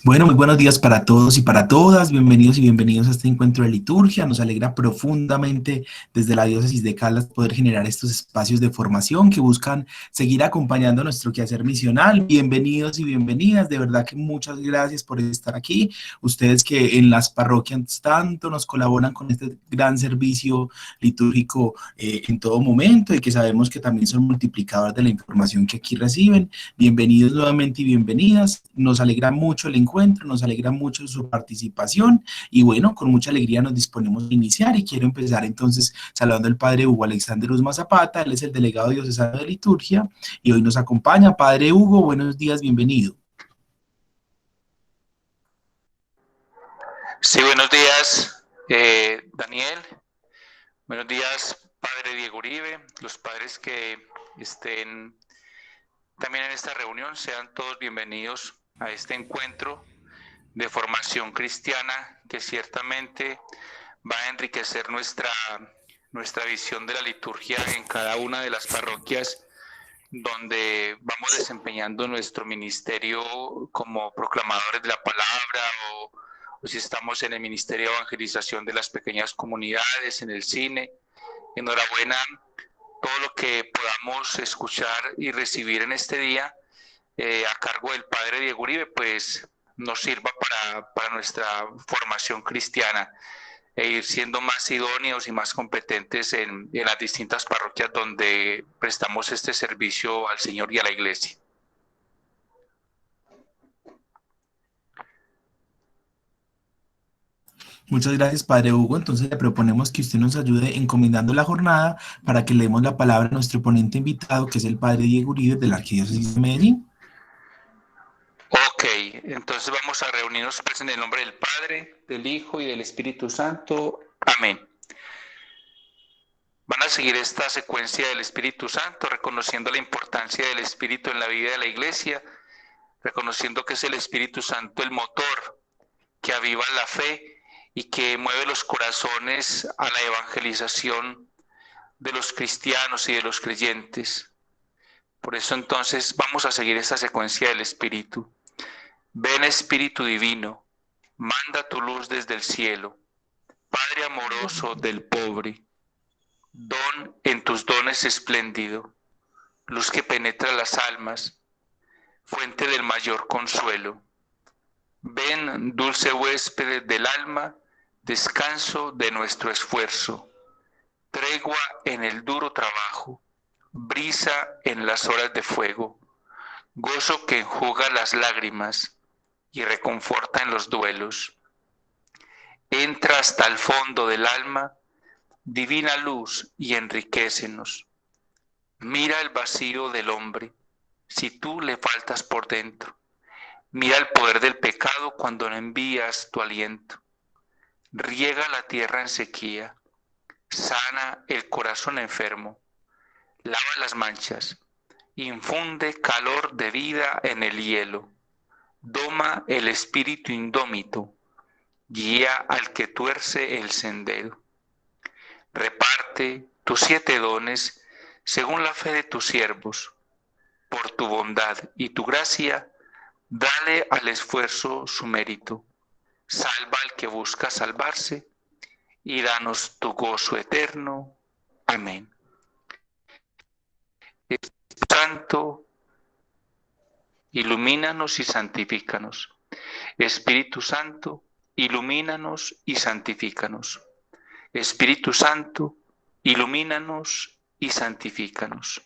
Bueno, muy buenos días para todos y para todas. Bienvenidos y bienvenidos a este encuentro de liturgia. Nos alegra profundamente desde la diócesis de Caldas poder generar estos espacios de formación que buscan seguir acompañando nuestro quehacer misional. Bienvenidos y bienvenidas. De verdad que muchas gracias por estar aquí. Ustedes que en las parroquias tanto nos colaboran con este gran servicio litúrgico en todo momento y que sabemos que también son multiplicadores de la información que aquí reciben. Bienvenidos nuevamente y bienvenidas. Nos alegra mucho el encuentro, nos alegra mucho su participación y bueno, con mucha alegría nos disponemos a iniciar y quiero empezar entonces saludando al Padre Hugo Alexander Uzma Zapata. Él es el delegado diocesano de liturgia y hoy nos acompaña. Padre Hugo, buenos días, bienvenido. Sí, buenos días, Daniel. Buenos días, Padre Diego Uribe. Los padres que estén también en esta reunión, sean todos bienvenidos a este encuentro de formación cristiana que ciertamente va a enriquecer nuestra visión de la liturgia en cada una de las parroquias donde vamos desempeñando nuestro ministerio como proclamadores de la palabra o si estamos en el ministerio de evangelización de las pequeñas comunidades, en el cine. Enhorabuena todo lo que podamos escuchar y recibir en este día a cargo del Padre Diego Uribe, pues nos sirva para nuestra formación cristiana e ir siendo más idóneos y más competentes en las distintas parroquias donde prestamos este servicio al Señor y a la Iglesia. Muchas gracias, Padre Hugo. Entonces le proponemos que usted nos ayude encomendando la jornada para que leemos la palabra a nuestro ponente invitado, que es el Padre Diego Uribe de la Arquidiócesis de Medellín. Ok, entonces vamos a reunirnos pues, en el nombre del Padre, del Hijo y del Espíritu Santo. Amén. Van a seguir esta secuencia del Espíritu Santo, reconociendo la importancia del Espíritu en la vida de la Iglesia, reconociendo que es el Espíritu Santo el motor que aviva la fe y que mueve los corazones a la evangelización de los cristianos y de los creyentes. Por eso entonces vamos a seguir esta secuencia del Espíritu. Ven Espíritu Divino, manda tu luz desde el cielo, Padre amoroso del pobre, don en tus dones espléndido, luz que penetra las almas, fuente del mayor consuelo. Ven, dulce huésped del alma, descanso de nuestro esfuerzo, tregua en el duro trabajo, brisa en las horas de fuego, gozo que enjuga las lágrimas y reconforta en los duelos. Entra hasta el fondo del alma, divina luz, y enriquécenos. Mira el vacío del hombre, si tú le faltas por dentro. Mira el poder del pecado cuando no envías tu aliento. Riega la tierra en sequía, sana el corazón enfermo, lava las manchas, infunde calor de vida en el hielo, doma el espíritu indómito, guía al que tuerce el sendero. Reparte tus 7 dones según la fe de tus siervos. Por tu bondad y tu gracia, dale al esfuerzo su mérito. Salva al que busca salvarse y danos tu gozo eterno. Amén. Espíritu Santo, ilumínanos y santifícanos. Espíritu Santo, ilumínanos y santifícanos. Espíritu Santo, ilumínanos y santifícanos.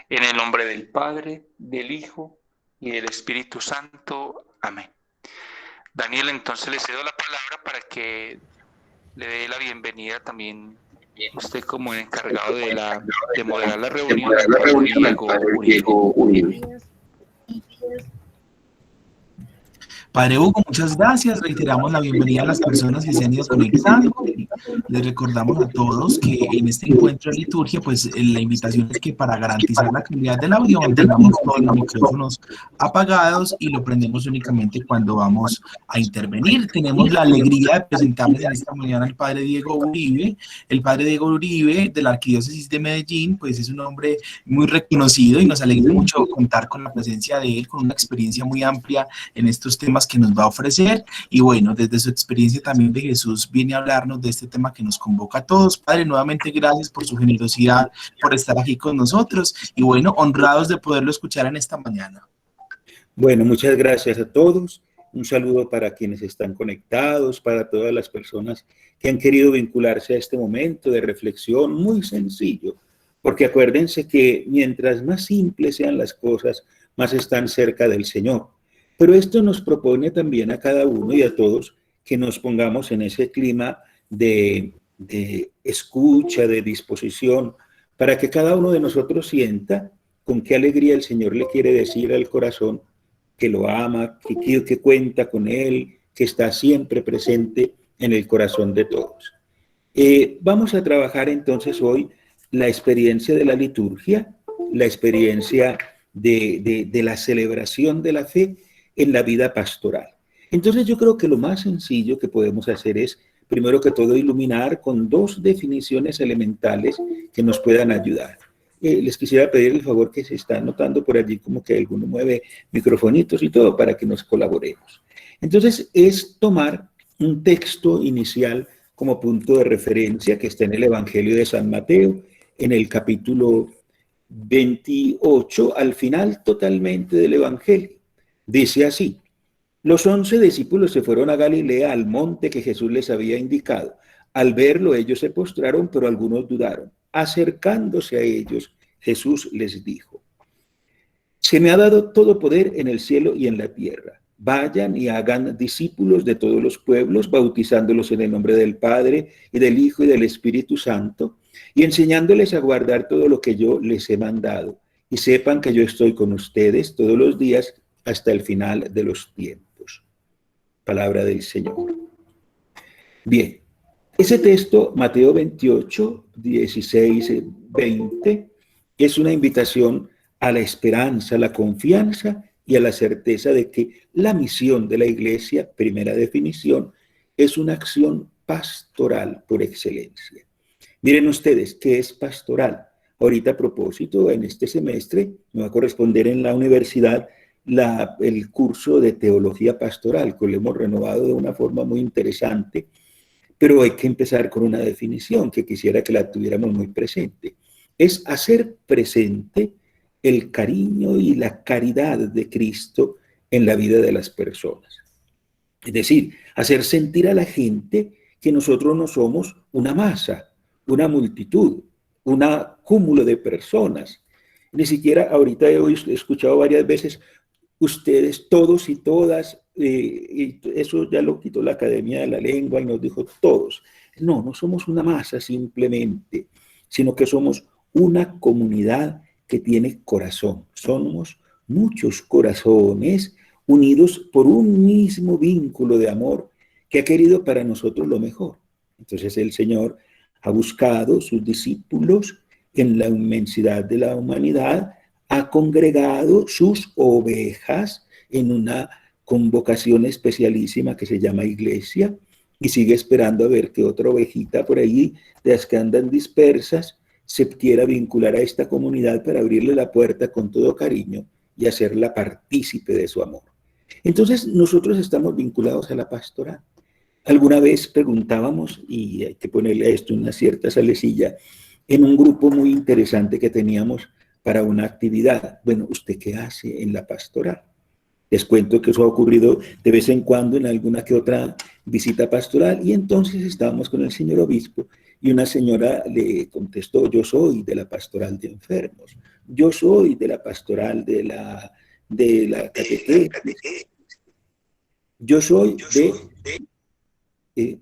En el nombre del Padre, del Hijo y del Espíritu Santo. Amén. Daniel, entonces le cedo la palabra para que le dé la bienvenida también usted como encargado de moderar la reunión, al Padre Diego Uribe. Padre Hugo, muchas gracias. Reiteramos la bienvenida a las personas que se han ido conectando. Les recordamos a todos que en este encuentro de liturgia, pues la invitación es que para garantizar la calidad del audio mantengamos todos los micrófonos apagados y lo prendemos únicamente cuando vamos a intervenir. Tenemos la alegría de presentarles en esta mañana al Padre Diego Uribe. El Padre Diego Uribe de la Arquidiócesis de Medellín, pues es un hombre muy reconocido y nos alegra mucho contar con la presencia de él, con una experiencia muy amplia en estos temas nuevas que nos va a ofrecer. Y bueno, desde su experiencia también de Jesús viene a hablarnos de este tema que nos convoca a todos. Padre, nuevamente gracias por su generosidad, por estar aquí con nosotros y bueno, honrados de poderlo escuchar en esta mañana. Bueno, muchas gracias a todos. Un saludo para quienes están conectados, para todas las personas que han querido vincularse a este momento de reflexión muy sencillo, porque acuérdense que mientras más simples sean las cosas, más están cerca del Señor. Pero esto nos propone también a cada uno y a todos que nos pongamos en ese clima de escucha, de disposición, para que cada uno de nosotros sienta con qué alegría el Señor le quiere decir al corazón que lo ama, que cuenta con él, que está siempre presente en el corazón de todos. Vamos a trabajar entonces hoy la experiencia de la liturgia, la experiencia de la celebración de la fe en la vida pastoral. Entonces yo creo que lo más sencillo que podemos hacer es, primero que todo, iluminar con dos definiciones elementales que nos puedan ayudar. Les quisiera pedir el favor que se está notando por allí como que alguno mueve microfonitos y todo para que nos colaboremos. Entonces es tomar un texto inicial como punto de referencia que está en el Evangelio de San Mateo, en el capítulo 28, al final totalmente del Evangelio. Dice así: los 11 discípulos se fueron a Galilea, al monte que Jesús les había indicado. Al verlo, ellos se postraron, pero algunos dudaron. Acercándose a ellos, Jesús les dijo: se me ha dado todo poder en el cielo y en la tierra. Vayan y hagan discípulos de todos los pueblos, bautizándolos en el nombre del Padre y del Hijo y del Espíritu Santo, y enseñándoles a guardar todo lo que yo les he mandado. Y sepan que yo estoy con ustedes todos los días hasta el final de los tiempos. Palabra del Señor. Bien. Ese texto, Mateo 28, 16, 20, es una invitación a la esperanza, a la confianza y a la certeza de que la misión de la iglesia, primera definición, es una acción pastoral por excelencia. Miren ustedes, ¿qué es pastoral? Ahorita a propósito, en este semestre me va a corresponder en la universidad el curso de teología pastoral, que lo hemos renovado de una forma muy interesante. Pero hay que empezar con una definición que quisiera que la tuviéramos muy presente. Es hacer presente el cariño y la caridad de Cristo en la vida de las personas. Es decir, hacer sentir a la gente que nosotros no somos una masa, una multitud, un cúmulo de personas. Ni siquiera ahorita he escuchado varias veces ustedes, todos y todas, y eso ya lo quitó la Academia de la Lengua y nos dijo todos. No, no somos una masa simplemente, sino que somos una comunidad que tiene corazón. Somos muchos corazones unidos por un mismo vínculo de amor que ha querido para nosotros lo mejor. Entonces el Señor ha buscado sus discípulos en la inmensidad de la humanidad, ha congregado sus ovejas en una convocación especialísima que se llama iglesia y sigue esperando a ver que otra ovejita por ahí, de las que andan dispersas, se quiera vincular a esta comunidad para abrirle la puerta con todo cariño y hacerla partícipe de su amor. Entonces nosotros estamos vinculados a la pastoral. Alguna vez preguntábamos, y hay que ponerle a esto una cierta salecilla, en un grupo muy interesante que teníamos para una actividad. Bueno, ¿usted qué hace en la pastoral? Les cuento que eso ha ocurrido de vez en cuando en alguna que otra visita pastoral, y entonces estábamos con el señor obispo y una señora le contestó: yo soy de la pastoral de enfermos, yo soy de la pastoral de la catequesis, yo soy de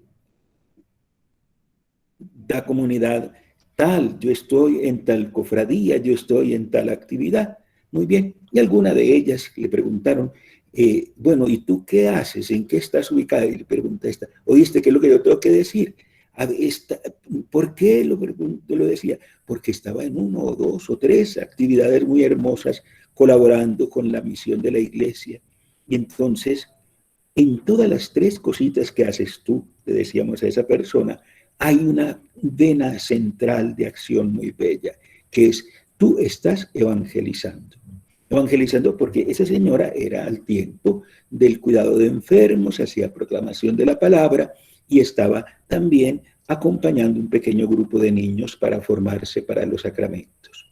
la comunidad tal, yo estoy en tal cofradía, yo estoy en tal actividad. Muy bien. Y alguna de ellas le preguntaron, bueno, ¿y tú qué haces? ¿En qué estás ubicada? Y le pregunta esta: ¿oíste qué es lo que yo tengo que decir? ¿Por qué lo decía? Porque estaba en 1 o 2 o 3 actividades muy hermosas colaborando con la misión de la iglesia. Y entonces, en todas las 3 cositas que haces tú, le decíamos a esa persona, hay una vena central de acción muy bella, que es: tú estás evangelizando. evangelizando porque esa señora era al tiempo del cuidado de enfermos, hacía proclamación de la palabra y estaba también acompañando un pequeño grupo de niños para formarse para los sacramentos.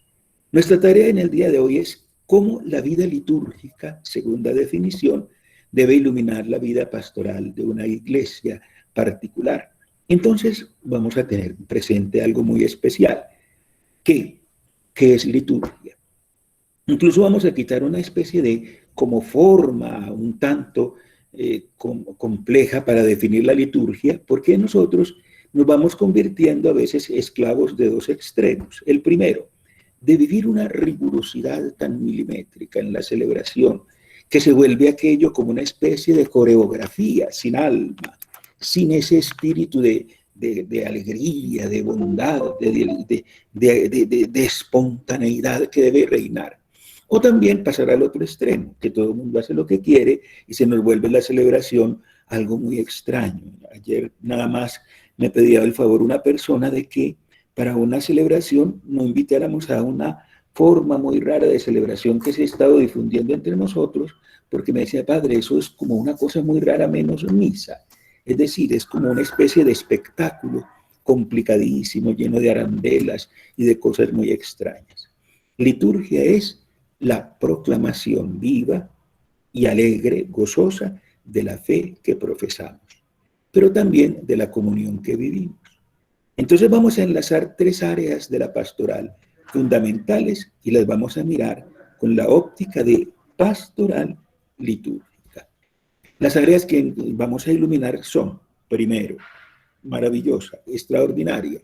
Nuestra tarea en el día de hoy es cómo la vida litúrgica, segunda definición, debe iluminar la vida pastoral de una iglesia particular. Entonces vamos a tener presente algo muy especial. ¿Qué es liturgia? Incluso vamos a quitar una especie de como forma un tanto compleja para definir la liturgia, porque nosotros nos vamos convirtiendo a veces esclavos de dos extremos. El primero, de vivir una rigurosidad tan milimétrica en la celebración, que se vuelve aquello como una especie de coreografía, sin alma, sin ese espíritu de alegría, de bondad, de espontaneidad que debe reinar. O también pasar al otro extremo, que todo el mundo hace lo que quiere y se nos vuelve la celebración algo muy extraño. Ayer nada más me pedía el favor una persona de que para una celebración no invitáramos a una forma muy rara de celebración que se ha estado difundiendo entre nosotros, porque me decía, padre, eso es como una cosa muy rara menos misa. Es decir, es como una especie de espectáculo complicadísimo, lleno de arandelas y de cosas muy extrañas. Liturgia es la proclamación viva y alegre, gozosa, de la fe que profesamos, pero también de la comunión que vivimos. Entonces vamos a enlazar tres áreas de la pastoral fundamentales y las vamos a mirar con la óptica de pastoral litúrgica. Las áreas que vamos a iluminar son, primero, maravillosa, extraordinaria,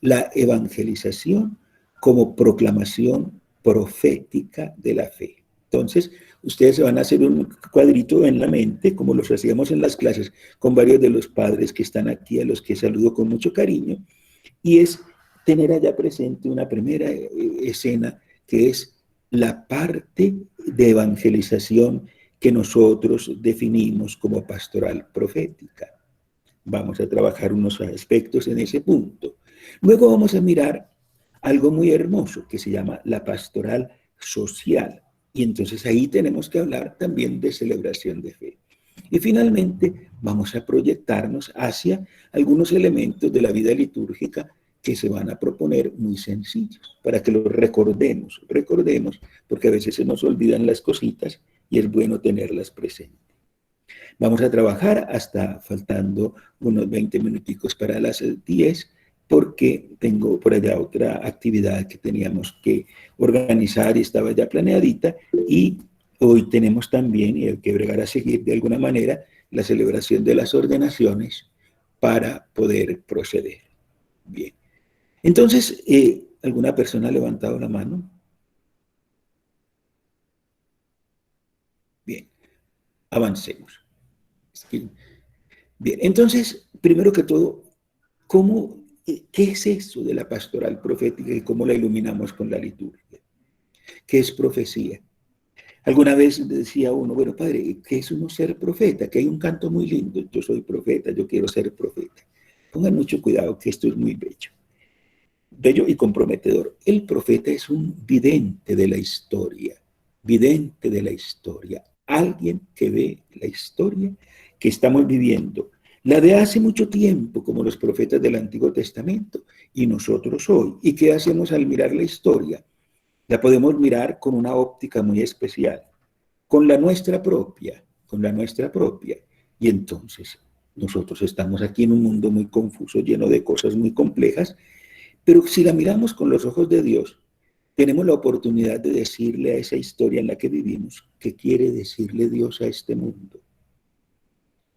la evangelización como proclamación profética de la fe. Entonces, ustedes se van a hacer un cuadrito en la mente, como los hacíamos en las clases, con varios de los padres que están aquí, a los que saludo con mucho cariño, y es tener allá presente una primera escena, que es la parte de evangelización que nosotros definimos como pastoral profética. Vamos a trabajar unos aspectos en ese punto. Luego vamos a mirar algo muy hermoso que se llama la pastoral social. Y entonces ahí tenemos que hablar también de celebración de fe. Y finalmente vamos a proyectarnos hacia algunos elementos de la vida litúrgica que se van a proponer muy sencillos, para que los recordemos, porque a veces se nos olvidan las cositas y es bueno tenerlas presentes. Vamos a trabajar hasta faltando unos 20 minuticos para las 10, porque tengo por allá otra actividad que teníamos que organizar y estaba ya planeadita, y hoy tenemos también, y hay que bregar a seguir de alguna manera, la celebración de las ordenaciones para poder proceder. Bien. Entonces, ¿alguna persona ha levantado la mano? Bien, avancemos. Bien, entonces, primero que todo, ¿qué es eso de la pastoral profética y cómo la iluminamos con la liturgia? ¿Qué es profecía? Alguna vez decía uno, bueno, padre, ¿qué es uno ser profeta? Que hay un canto muy lindo, yo soy profeta, yo quiero ser profeta. Pongan mucho cuidado, que esto es muy bello y comprometedor. El profeta es un vidente de la historia, alguien que ve la historia que estamos viviendo, la de hace mucho tiempo, como los profetas del Antiguo Testamento, y nosotros hoy. ¿Y qué hacemos al mirar la historia? La podemos mirar con una óptica muy especial, con la nuestra propia. Y entonces nosotros estamos aquí en un mundo muy confuso, lleno de cosas muy complejas, pero si la miramos con los ojos de Dios, tenemos la oportunidad de decirle a esa historia en la que vivimos, ¿qué quiere decirle Dios a este mundo?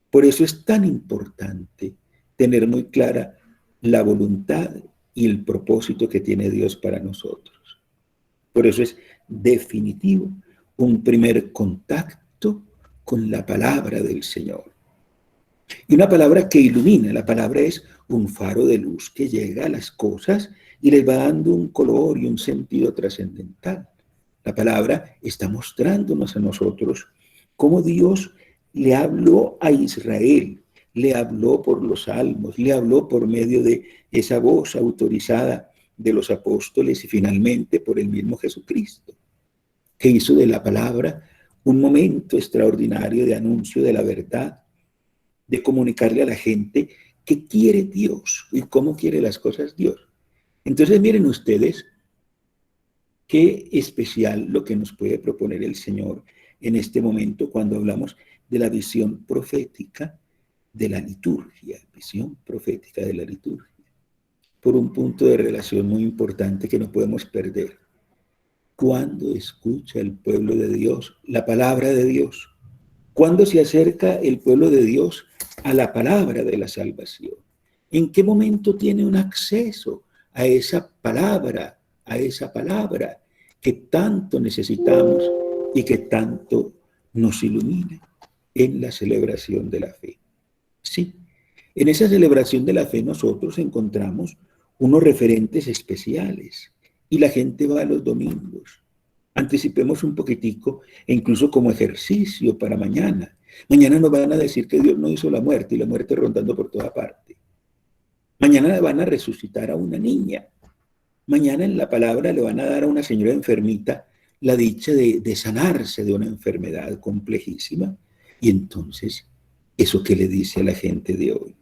Por eso es tan importante tener muy clara la voluntad y el propósito que tiene Dios para nosotros. Por eso es definitivo un primer contacto con la palabra del Señor. Y una palabra que ilumina, la palabra es un faro de luz que llega a las cosas y les va dando un color y un sentido trascendental. La palabra está mostrándonos a nosotros cómo Dios le habló a Israel, le habló por los salmos, le habló por medio de esa voz autorizada de los apóstoles y finalmente por el mismo Jesucristo. que hizo de la palabra un momento extraordinario de anuncio de la verdad, de comunicarle a la gente qué quiere Dios y cómo quiere las cosas Dios. Entonces miren ustedes qué especial lo que nos puede proponer el Señor en este momento cuando hablamos de la visión profética de la liturgia, visión profética de la liturgia, por un punto de relación muy importante que no podemos perder. ¿Cuándo escucha el pueblo de Dios la palabra de Dios? ¿Cuándo se acerca el pueblo de Dios a la palabra de la salvación? ¿En qué momento tiene un acceso a esa palabra que tanto necesitamos y que tanto nos ilumina en la celebración de la fe? Sí, en esa celebración de la fe nosotros encontramos unos referentes especiales y la gente va a los domingos. Anticipemos un poquitico e incluso como ejercicio para mañana. Mañana nos van a decir que Dios no hizo la muerte y la muerte rondando por toda parte. Mañana van a resucitar a una niña. Mañana en la palabra le van a dar a una señora enfermita la dicha de sanarse de una enfermedad complejísima. Y entonces, ¿eso qué le dice a la gente de hoy?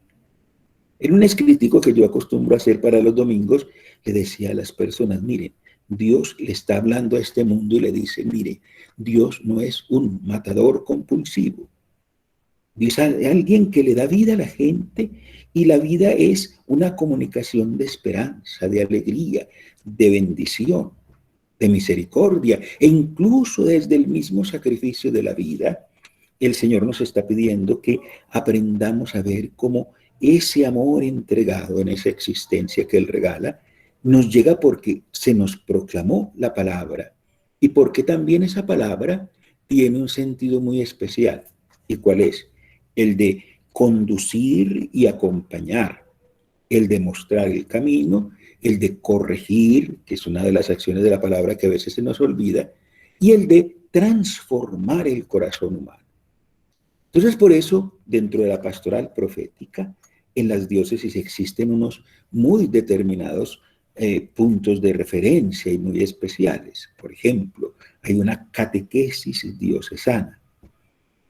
En un escritico que yo acostumbro a hacer para los domingos, le decía a las personas, miren, Dios le está hablando a este mundo y le dice, mire, Dios no es un matador compulsivo. Dios es alguien que le da vida a la gente y la vida es una comunicación de esperanza, de alegría, de bendición, de misericordia e incluso desde el mismo sacrificio de la vida, el Señor nos está pidiendo que aprendamos a ver cómo ese amor entregado en esa existencia que Él regala nos llega porque se nos proclamó la palabra y porque también esa palabra tiene un sentido muy especial. ¿Y cuál es? El de conducir y acompañar, el de mostrar el camino, el de corregir, que es una de las acciones de la palabra que a veces se nos olvida, y el de transformar el corazón humano. Entonces, por eso, dentro de la pastoral profética, en las diócesis existen unos muy determinados puntos de referencia y muy especiales. Por ejemplo, hay una catequesis diocesana,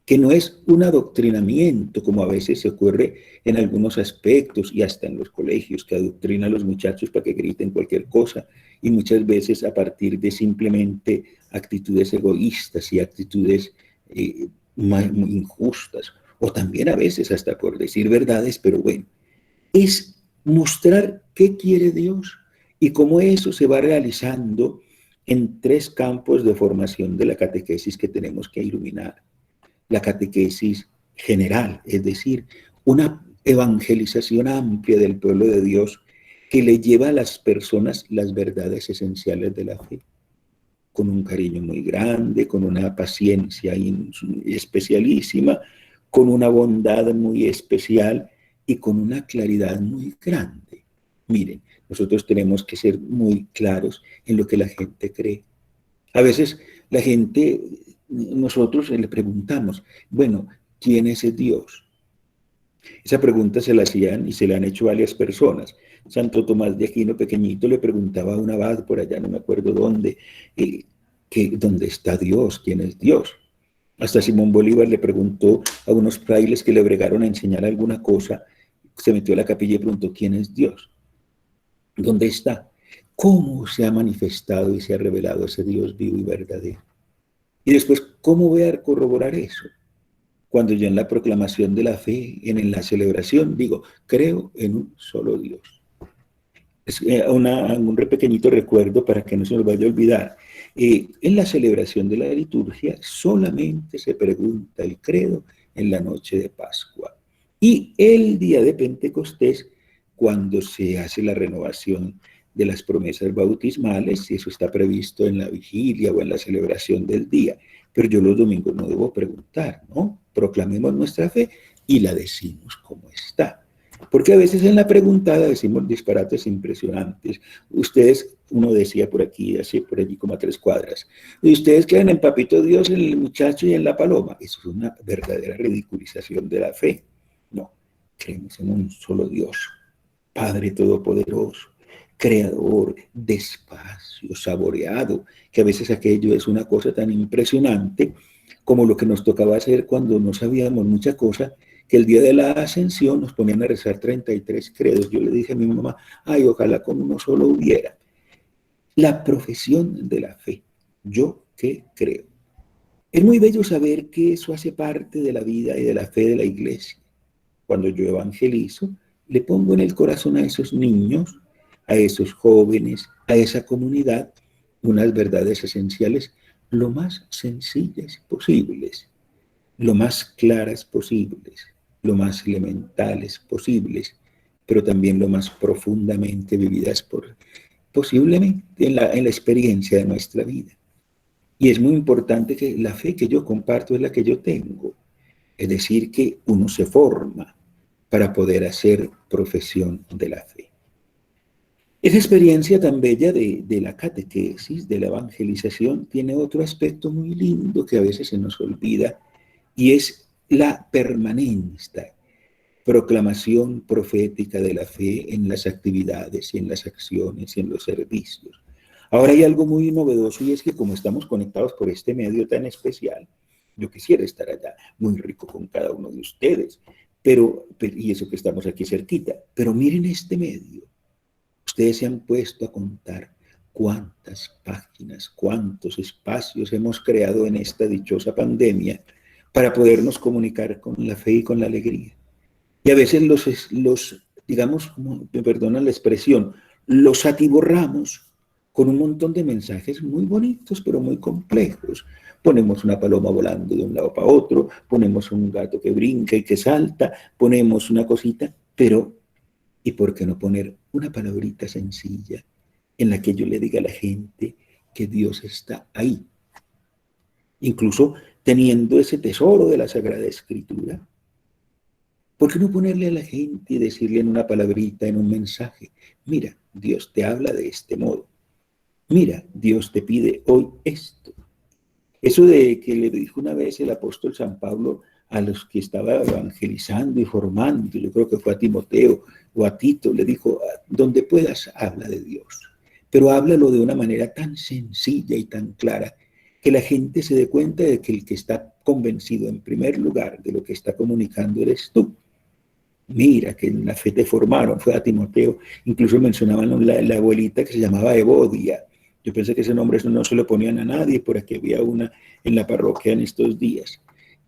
que no es un adoctrinamiento, como a veces se ocurre en algunos aspectos y hasta en los colegios, que adoctrinan a los muchachos para que griten cualquier cosa, y muchas veces a partir de simplemente actitudes egoístas y actitudes muy injustas, o también a veces hasta por decir verdades, pero bueno, es mostrar qué quiere Dios y cómo eso se va realizando en tres campos de formación de la catequesis que tenemos que iluminar. La catequesis general, es decir, una evangelización amplia del pueblo de Dios que le lleva a las personas las verdades esenciales de la fe, con un cariño muy grande, con una paciencia especialísima, con una bondad muy especial y con una claridad muy grande. Miren, nosotros tenemos que ser muy claros en lo que la gente cree. A veces la gente, nosotros le preguntamos, bueno, ¿quién es el Dios? Esa pregunta se la hacían y se la han hecho varias personas. Santo Tomás de Aquino, pequeñito, le preguntaba a un abad por allá, no me acuerdo dónde, ¿dónde está Dios? ¿Quién es Dios? Hasta Simón Bolívar le preguntó a unos frailes que le bregaron a enseñar alguna cosa, se metió a la capilla y preguntó, ¿quién es Dios? ¿Dónde está? ¿Cómo se ha manifestado y se ha revelado ese Dios vivo y verdadero? Y después, ¿cómo voy a corroborar eso? Cuando yo en la proclamación de la fe, en la celebración, digo, creo en un solo Dios. Es un pequeñito recuerdo para que no se nos vaya a olvidar. En la celebración de la liturgia solamente se pregunta el credo en la noche de Pascua. Y el día de Pentecostés, cuando se hace la renovación de las promesas bautismales, y eso está previsto en la vigilia o en la celebración del día. Pero yo los domingos no debo preguntar, ¿no? Proclamemos nuestra fe y la decimos como está. Porque a veces en la preguntada decimos disparates impresionantes. Ustedes, uno decía por aquí, así por allí como a 3 cuadras, y ustedes creen en Papito Dios, en el muchacho y en la paloma. Eso es una verdadera ridiculización de la fe. No, creemos en un solo Dios, Padre Todopoderoso, creador, despacio, saboreado, que a veces aquello es una cosa tan impresionante como lo que nos tocaba hacer cuando no sabíamos mucha cosa, que el día de la ascensión nos ponían a rezar 33 credos. Yo le dije a mi mamá, ay, ojalá con uno solo hubiera. La profesión de la fe. ¿Yo qué creo? Es muy bello saber que eso hace parte de la vida y de la fe de la iglesia. Cuando yo evangelizo, le pongo en el corazón a esos niños, a esos jóvenes, a esa comunidad, unas verdades esenciales lo más sencillas posibles, lo más claras posibles, lo más elementales posibles, pero también lo más profundamente vividas posiblemente en la experiencia de nuestra vida. Y es muy importante que la fe que yo comparto es la que yo tengo. Es decir, que uno se forma para poder hacer profesión de la fe. Esa experiencia tan bella de la catequesis, de la evangelización, tiene otro aspecto muy lindo que a veces se nos olvida, y es la permanencia, proclamación profética de la fe en las actividades, y en las acciones, y en los servicios. Ahora hay algo muy novedoso, y es que como estamos conectados por este medio tan especial, yo quisiera estar allá, muy rico con cada uno de ustedes, y eso que estamos aquí cerquita, pero miren este medio. Ustedes se han puesto a contar cuántas páginas, cuántos espacios hemos creado en esta dichosa pandemia para podernos comunicar con la fe y con la alegría. Y a veces digamos, me perdonan la expresión, los atiborramos con un montón de mensajes muy bonitos, pero muy complejos. Ponemos una paloma volando de un lado para otro, ponemos un gato que brinca y que salta, ponemos una cosita, pero ¿y por qué no poner una palabrita sencilla en la que yo le diga a la gente que Dios está ahí? Incluso teniendo ese tesoro de la Sagrada Escritura, ¿por qué no ponerle a la gente y decirle en una palabrita, en un mensaje, mira, Dios te habla de este modo, mira, Dios te pide hoy esto? Eso de que le dijo una vez el apóstol San Pablo a los que estaba evangelizando y formando, yo creo que fue a Timoteo o a Tito, le dijo, donde puedas, habla de Dios, pero háblalo de una manera tan sencilla y tan clara que la gente se dé cuenta de que el que está convencido en primer lugar de lo que está comunicando eres tú. Mira, que en la fe te formaron, fue a Timoteo, incluso mencionaban la abuelita que se llamaba Evodia. Yo pensé que ese nombre no se lo ponían a nadie, por aquí había una en la parroquia en estos días.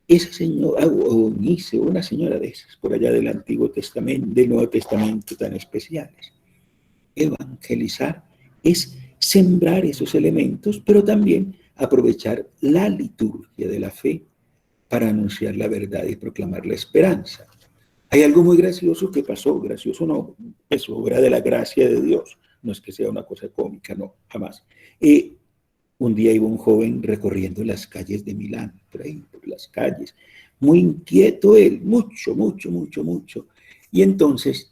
Esa señora, Eunice, una señora de esas, por allá del Antiguo Testamento, del Nuevo Testamento tan especiales. Evangelizar es sembrar esos elementos, pero también aprovechar la liturgia de la fe para anunciar la verdad y proclamar la esperanza. Hay algo muy gracioso que pasó, gracioso no, es obra de la gracia de Dios, no es que sea una cosa cómica, no, jamás. Un día iba un joven recorriendo las calles de Milán, por ahí, por las calles, muy inquieto él, mucho, mucho, mucho, mucho. Y entonces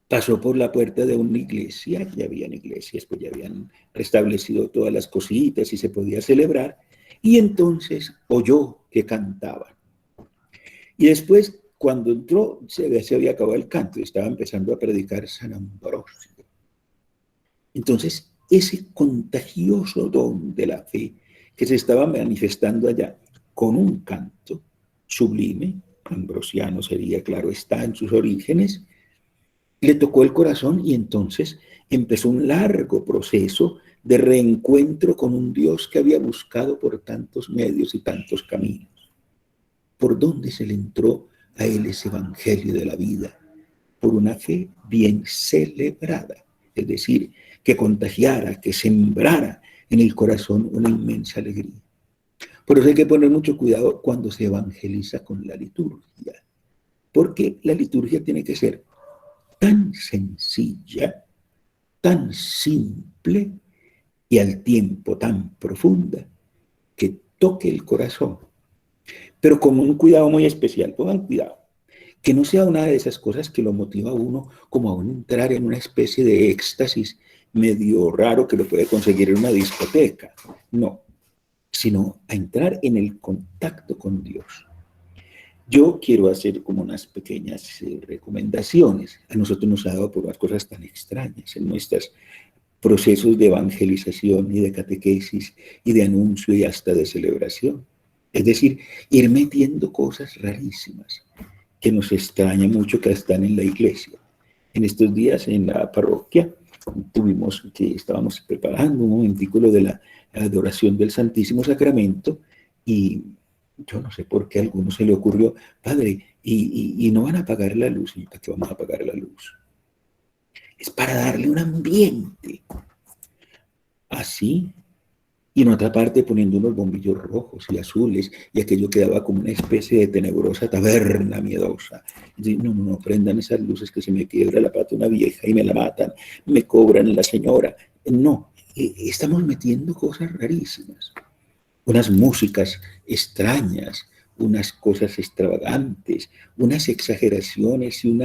pasó por la puerta de una iglesia, ya habían iglesias, pues ya habían restablecido todas las cositas y se podía celebrar, y entonces oyó que cantaban. Y después, cuando entró, se había acabado el canto y estaba empezando a predicar San Ambrosio. Entonces, ese contagioso don de la fe que se estaba manifestando allá con un canto sublime, ambrosiano sería, claro, está en sus orígenes, le tocó el corazón y entonces empezó un largo proceso de reencuentro con un Dios que había buscado por tantos medios y tantos caminos. ¿Por dónde se le entró a él ese evangelio de la vida? Por una fe bien celebrada, es decir, que contagiara, que sembrara en el corazón una inmensa alegría. Por eso hay que poner mucho cuidado cuando se evangeliza con la liturgia, porque la liturgia tiene que ser tan sencilla, tan simple y al tiempo tan profunda que toque el corazón, pero con un cuidado muy especial. Pongan cuidado, que no sea una de esas cosas que lo motiva a uno como a entrar en una especie de éxtasis medio raro que lo puede conseguir en una discoteca, no, sino a entrar en el contacto con Dios. Yo quiero hacer como unas pequeñas recomendaciones. A nosotros nos ha dado por las cosas tan extrañas en nuestros procesos de evangelización y de catequesis y de anuncio y hasta de celebración. Es decir, ir metiendo cosas rarísimas que nos extraña mucho que están en la iglesia. En estos días en la parroquia estábamos preparando un momentículo de la adoración del Santísimo Sacramento y yo no sé por qué a alguno se le ocurrió, padre, y no van a apagar la luz. ¿Y para qué vamos a apagar la luz? Es para darle un ambiente así. Y en otra parte poniendo unos bombillos rojos y azules, y aquello quedaba como una especie de tenebrosa taberna miedosa. Y no, prendan esas luces que se me quiebra la pata una vieja y me la matan, me cobran la señora. No, estamos metiendo cosas rarísimas, unas músicas extrañas, unas cosas extravagantes, unas exageraciones y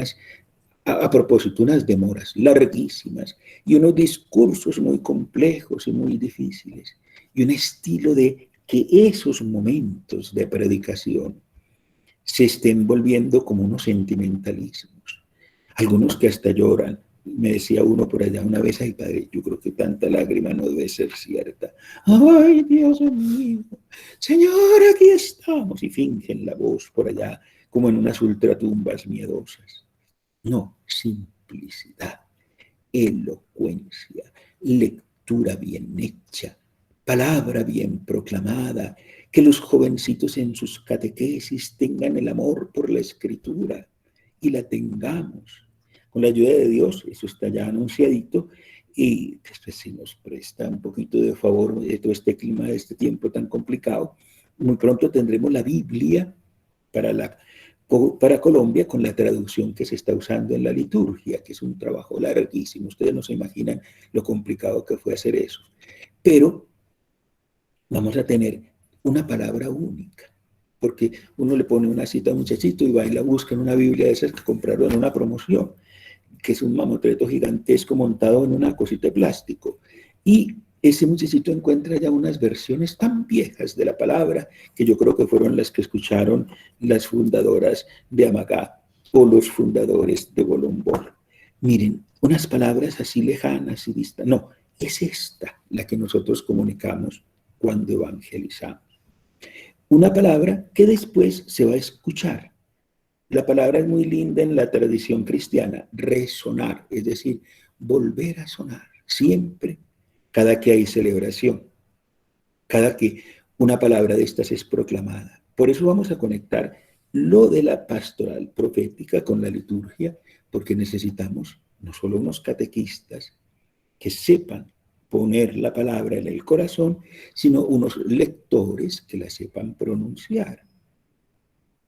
a propósito, unas demoras larguísimas y unos discursos muy complejos y muy difíciles y un estilo de que esos momentos de predicación se estén volviendo como unos sentimentalismos. Algunos que hasta lloran. Me decía uno por allá una vez, ay padre, yo creo que tanta lágrima no debe ser cierta. Ay, Dios mío, Señor, aquí estamos. Y fingen la voz por allá, como en unas ultratumbas miedosas. No, simplicidad, elocuencia, lectura bien hecha, palabra bien proclamada, que los jovencitos en sus catequesis tengan el amor por la escritura y la tengamos. Con la ayuda de Dios, eso está ya anunciadito, y después se nos presta un poquito de favor de todo este clima, de este tiempo tan complicado. Muy pronto tendremos la Biblia para Colombia con la traducción que se está usando en la liturgia, que es un trabajo larguísimo. Ustedes no se imaginan lo complicado que fue hacer eso. Pero vamos a tener una palabra única, porque uno le pone una cita a un muchachito y va y la busca en una Biblia de esas que compraron en una promoción, que es un mamotreto gigantesco montado en una cosita de plástico. Y ese muchachito encuentra ya unas versiones tan viejas de la palabra que yo creo que fueron las que escucharon las fundadoras de Amagá o los fundadores de Bolombolo. Miren, unas palabras así lejanas y distantes. No, es esta la que nosotros comunicamos cuando evangelizamos. Una palabra que después se va a escuchar. La palabra es muy linda en la tradición cristiana, resonar, es decir, volver a sonar, siempre, cada que hay celebración, cada que una palabra de estas es proclamada. Por eso vamos a conectar lo de la pastoral profética con la liturgia, porque necesitamos no solo unos catequistas que sepan poner la palabra en el corazón, sino unos lectores que la sepan pronunciar.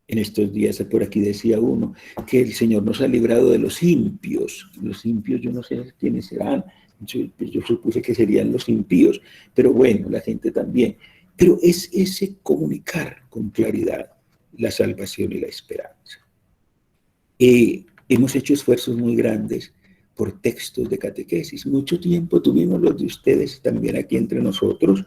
En estos días por aquí decía uno que el Señor nos ha librado de los impios. Los impios yo no sé quiénes serán, yo supuse que serían los impíos, pero bueno, la gente también. Pero es ese comunicar con claridad la salvación y la esperanza. Hemos hecho esfuerzos muy grandes por textos de catequesis. Mucho tiempo tuvimos los de ustedes también aquí entre nosotros,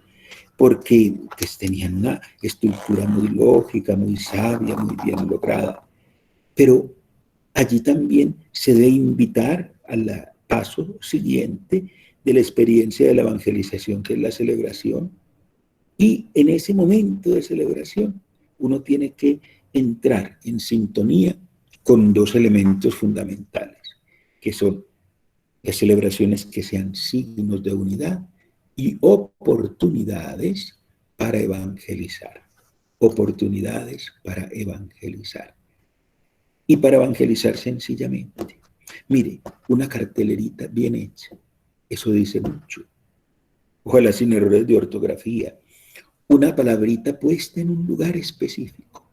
porque pues, tenían una estructura muy lógica, muy sabia, muy bien lograda. Pero allí también se debe invitar al paso siguiente de la experiencia de la evangelización, que es la celebración. Y en ese momento de celebración, uno tiene que entrar en sintonía con dos elementos fundamentales, que son las celebraciones que sean signos de unidad y oportunidades para evangelizar. Oportunidades para evangelizar. Y para evangelizar sencillamente. Mire, una cartelerita bien hecha, eso dice mucho. Ojalá sin errores de ortografía. Una palabrita puesta en un lugar específico.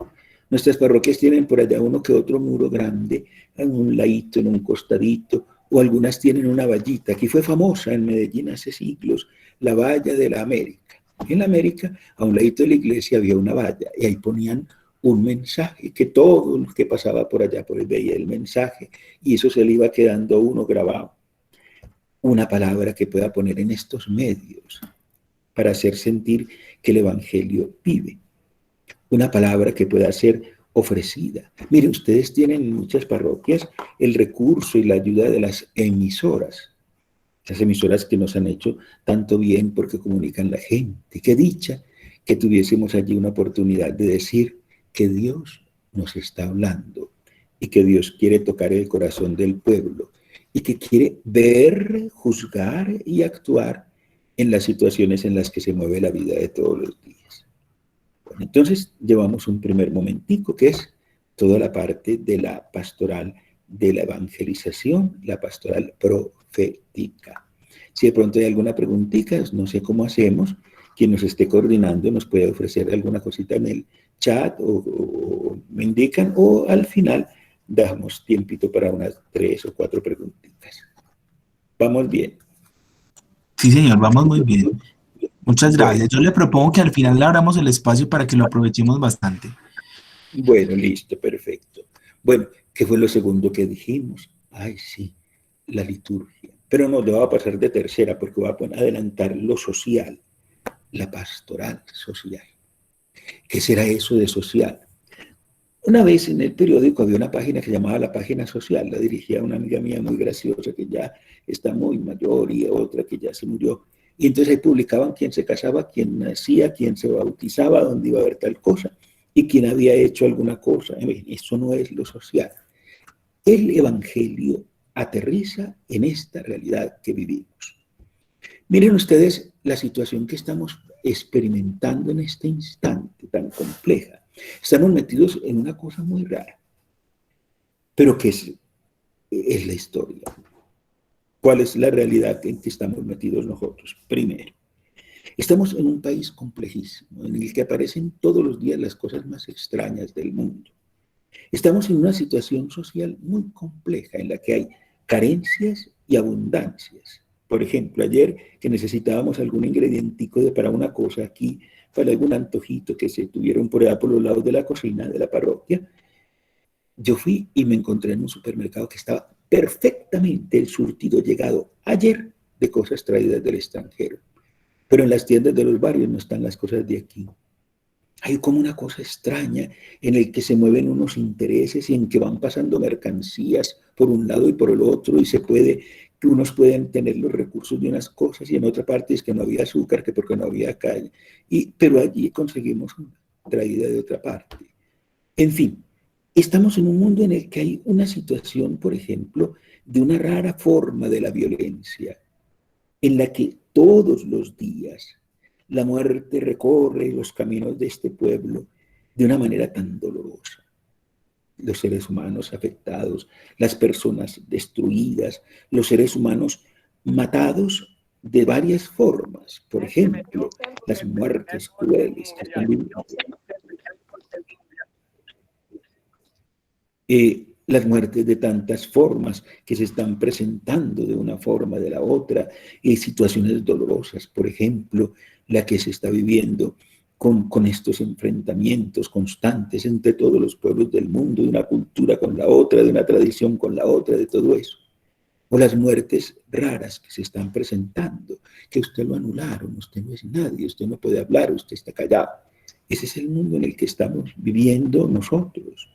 Nuestras parroquias tienen por allá uno que otro muro grande, en un ladito, en un costadito, o algunas tienen una vallita. Aquí fue famosa en Medellín hace siglos, la valla de la América. En la América, a un ladito de la iglesia había una valla, y ahí ponían un mensaje, que todo el que pasaba por allá pues veía el mensaje, y eso se le iba quedando a uno grabado. Una palabra que pueda poner en estos medios para hacer sentir que el Evangelio vive. Una palabra que pueda ser ofrecida. Mire, ustedes tienen en muchas parroquias el recurso y la ayuda de las emisoras que nos han hecho tanto bien porque comunican la gente. Qué dicha que tuviésemos allí una oportunidad de decir que Dios nos está hablando y que Dios quiere tocar el corazón del pueblo y que quiere ver, juzgar y actuar en las situaciones en las que se mueve la vida de todos los días. Bueno, entonces llevamos un primer momentico que es toda la parte de la pastoral de la evangelización, la pastoral profética. Si de pronto hay alguna preguntita, no sé cómo hacemos, quien nos esté coordinando nos puede ofrecer alguna cosita en el chat o me indican, o al final damos tiempito para unas 3 o 4 preguntitas. ¿Vamos bien? Sí, señor, vamos muy bien. Muchas gracias. Bueno, Yo le propongo que al final le abramos el espacio para que lo aprovechemos bastante. bueno, listo, perfecto. Bueno, ¿qué fue lo segundo que dijimos? Ay, sí, la liturgia. Pero no, le voy a pasar de tercera porque voy a adelantar lo social, la pastoral social. ¿Qué será eso de social? Una vez en el periódico había una página que se llamaba La Página Social, la dirigía una amiga mía muy graciosa que ya está muy mayor y otra que ya se murió. Y entonces ahí publicaban quién se casaba, quién nacía, quién se bautizaba, dónde iba a haber tal cosa y quién había hecho alguna cosa. Eso no es lo social. El Evangelio aterriza en esta realidad que vivimos. Miren ustedes la situación que estamos experimentando en este instante tan compleja. Estamos metidos en una cosa muy rara, pero que es la historia. ¿Cuál es la realidad en que estamos metidos nosotros? Primero, estamos en un país complejísimo, en el que aparecen todos los días las cosas más extrañas del mundo. Estamos en una situación social muy compleja, en la que hay carencias y abundancias. Por ejemplo, ayer que necesitábamos algún ingredientico para una cosa aquí, para algún antojito que se tuvieron por allá por los lados de la cocina de la parroquia, yo fui y me encontré en un supermercado que estaba perfectamente el surtido llegado ayer de cosas traídas del extranjero. Pero en las tiendas de los barrios no están las cosas de aquí. Hay como una cosa extraña en el que se mueven unos intereses y en que van pasando mercancías por un lado y por el otro y que unos pueden tener los recursos de unas cosas y en otra parte es que no había azúcar, que porque no había calle. Pero allí conseguimos una traída de otra parte. En fin, estamos en un mundo en el que hay una situación, por ejemplo, de una rara forma de la violencia, en la que todos los días la muerte recorre los caminos de este pueblo de una manera tan dolorosa. Los seres humanos afectados, las personas destruidas, los seres humanos matados de varias formas. Por ejemplo, las muertes crueles que están viviendo. Las muertes de tantas formas que se están presentando de una forma, de la otra, situaciones dolorosas, por ejemplo, la que se está viviendo con estos enfrentamientos constantes entre todos los pueblos del mundo, de una cultura con la otra, de una tradición con la otra, de todo eso. O las muertes raras que se están presentando, que usted lo anularon, usted no es nadie, usted no puede hablar, usted está callado. Ese es el mundo en el que estamos viviendo nosotros.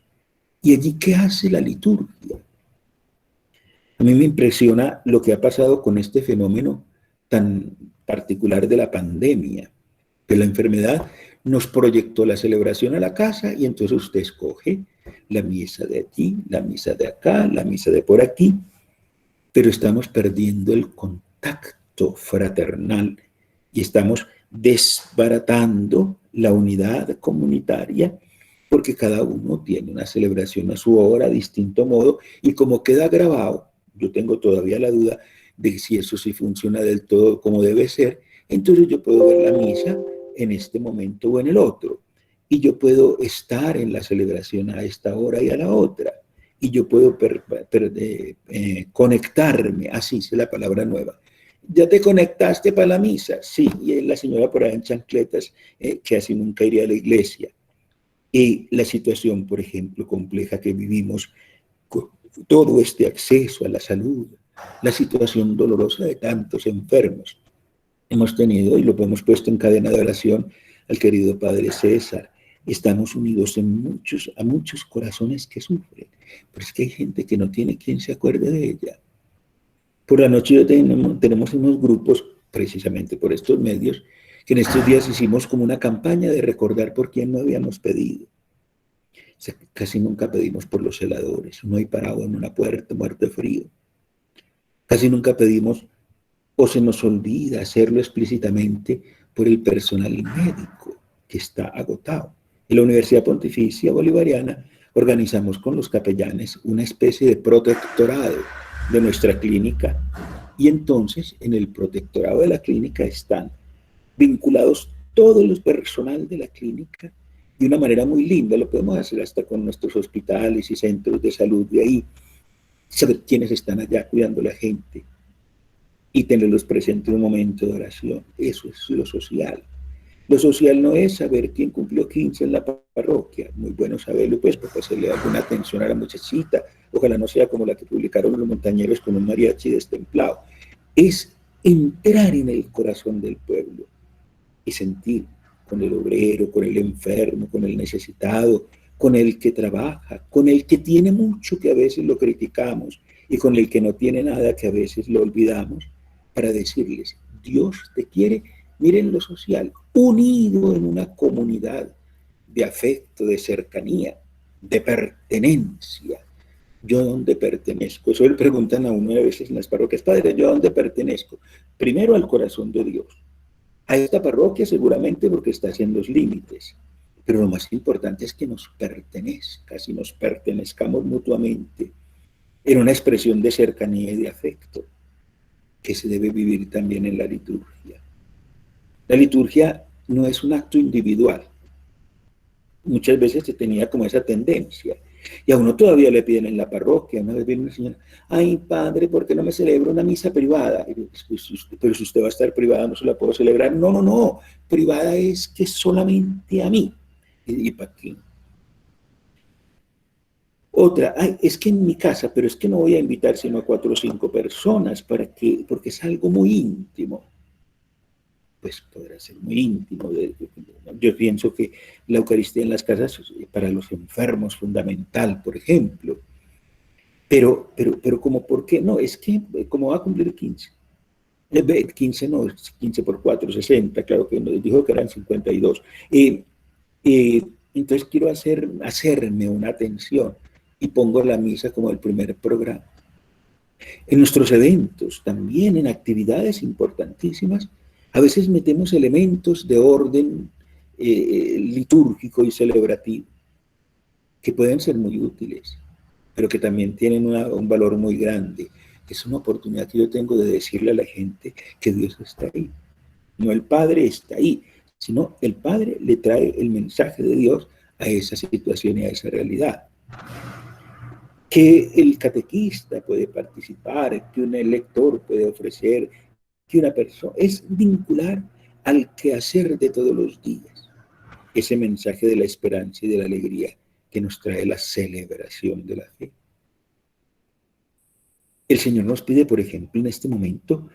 ¿Y allí qué hace la liturgia? A mí me impresiona lo que ha pasado con este fenómeno tan particular de la pandemia, que la enfermedad nos proyectó la celebración a la casa y entonces usted escoge la misa de aquí, la misa de acá, la misa de por aquí, pero estamos perdiendo el contacto fraternal y estamos desbaratando la unidad comunitaria porque cada uno tiene una celebración a su hora, a distinto modo, y como queda grabado, yo tengo todavía la duda de si eso sí funciona del todo como debe ser, entonces yo puedo ver la misa en este momento o en el otro, y yo puedo estar en la celebración a esta hora y a la otra, y yo puedo conectarme, así es la palabra nueva. ¿Ya te conectaste para la misa? Sí, y la señora por ahí en chancletas, que así nunca iría a la iglesia. Y la situación, por ejemplo, compleja que vivimos, con todo este acceso a la salud, la situación dolorosa de tantos enfermos. Hemos tenido, y lo hemos puesto en cadena de oración al querido Padre César, Estamos unidos a muchos corazones que sufren, pero es que hay gente que no tiene quien se acuerde de ella. Por la noche tenemos unos grupos, precisamente por estos medios, que en estos días hicimos como una campaña de recordar por quién no habíamos pedido. O sea, casi nunca pedimos por los celadores, uno ahí parado en una puerta, muerto de frío. Casi nunca pedimos, o se nos olvida hacerlo explícitamente, por el personal médico que está agotado. En la Universidad Pontificia Bolivariana organizamos con los capellanes una especie de protectorado de nuestra clínica, y entonces en el protectorado de la clínica están vinculados todo el personal de la clínica de una manera muy linda. Lo podemos hacer hasta con nuestros hospitales y centros de salud de ahí, saber quiénes están allá cuidando a la gente y tenerlos presentes en un momento de oración. Eso es lo social. Lo social no es saber quién cumplió 15 en la parroquia. Muy bueno saberlo, pues, para hacerle alguna atención a la muchachita. Ojalá no sea como la que publicaron los montañeros con un mariachi destemplado. Es entrar en el corazón del pueblo y sentir con el obrero, con el enfermo, con el necesitado, con el que trabaja, con el que tiene mucho, que a veces lo criticamos, y con el que no tiene nada, que a veces lo olvidamos, para decirles, Dios te quiere. Miren lo social, unido en una comunidad de afecto, de cercanía, de pertenencia. ¿Yo dónde pertenezco? Eso le preguntan a uno a veces en las parroquias: padre, ¿yo dónde pertenezco? Primero al corazón de Dios. A esta parroquia seguramente porque está haciendo los límites, pero lo más importante es que nos pertenezca, si nos pertenezcamos mutuamente, en una expresión de cercanía y de afecto, que se debe vivir también en la liturgia. La liturgia no es un acto individual. Muchas veces se tenía como esa tendencia. Y a uno todavía le piden en la parroquia. Una vez viene una señora: ay, padre, ¿por qué no me celebra una misa privada? Pero si usted va a estar privada, no se la puedo celebrar. No, no, no. Privada es que solamente a mí. ¿Y para qué? Otra: ay, es que en mi casa, pero es que no voy a invitar sino a 4 o 5 personas. ¿Para qué? Porque es algo muy íntimo. Pues podrá ser muy íntimo. Yo pienso que la Eucaristía en las casas para los enfermos es fundamental, por ejemplo. Pero como, ¿por qué? No, es que como va a cumplir 15. 15 no, 15 por 4, 60, claro que nos dijo que eran 52. Entonces quiero hacerme una atención y pongo la misa como el primer programa. En nuestros eventos, también en actividades importantísimas, a veces metemos elementos de orden litúrgico y celebrativo que pueden ser muy útiles, pero que también tienen un valor muy grande. Es una oportunidad que yo tengo de decirle a la gente que Dios está ahí. No el Padre está ahí, sino el Padre le trae el mensaje de Dios a esa situación y a esa realidad. Que el catequista puede participar, que un lector puede ofrecer, que una persona, es vincular al quehacer de todos los días ese mensaje de la esperanza y de la alegría que nos trae la celebración de la fe. El Señor nos pide, por ejemplo, en este momento,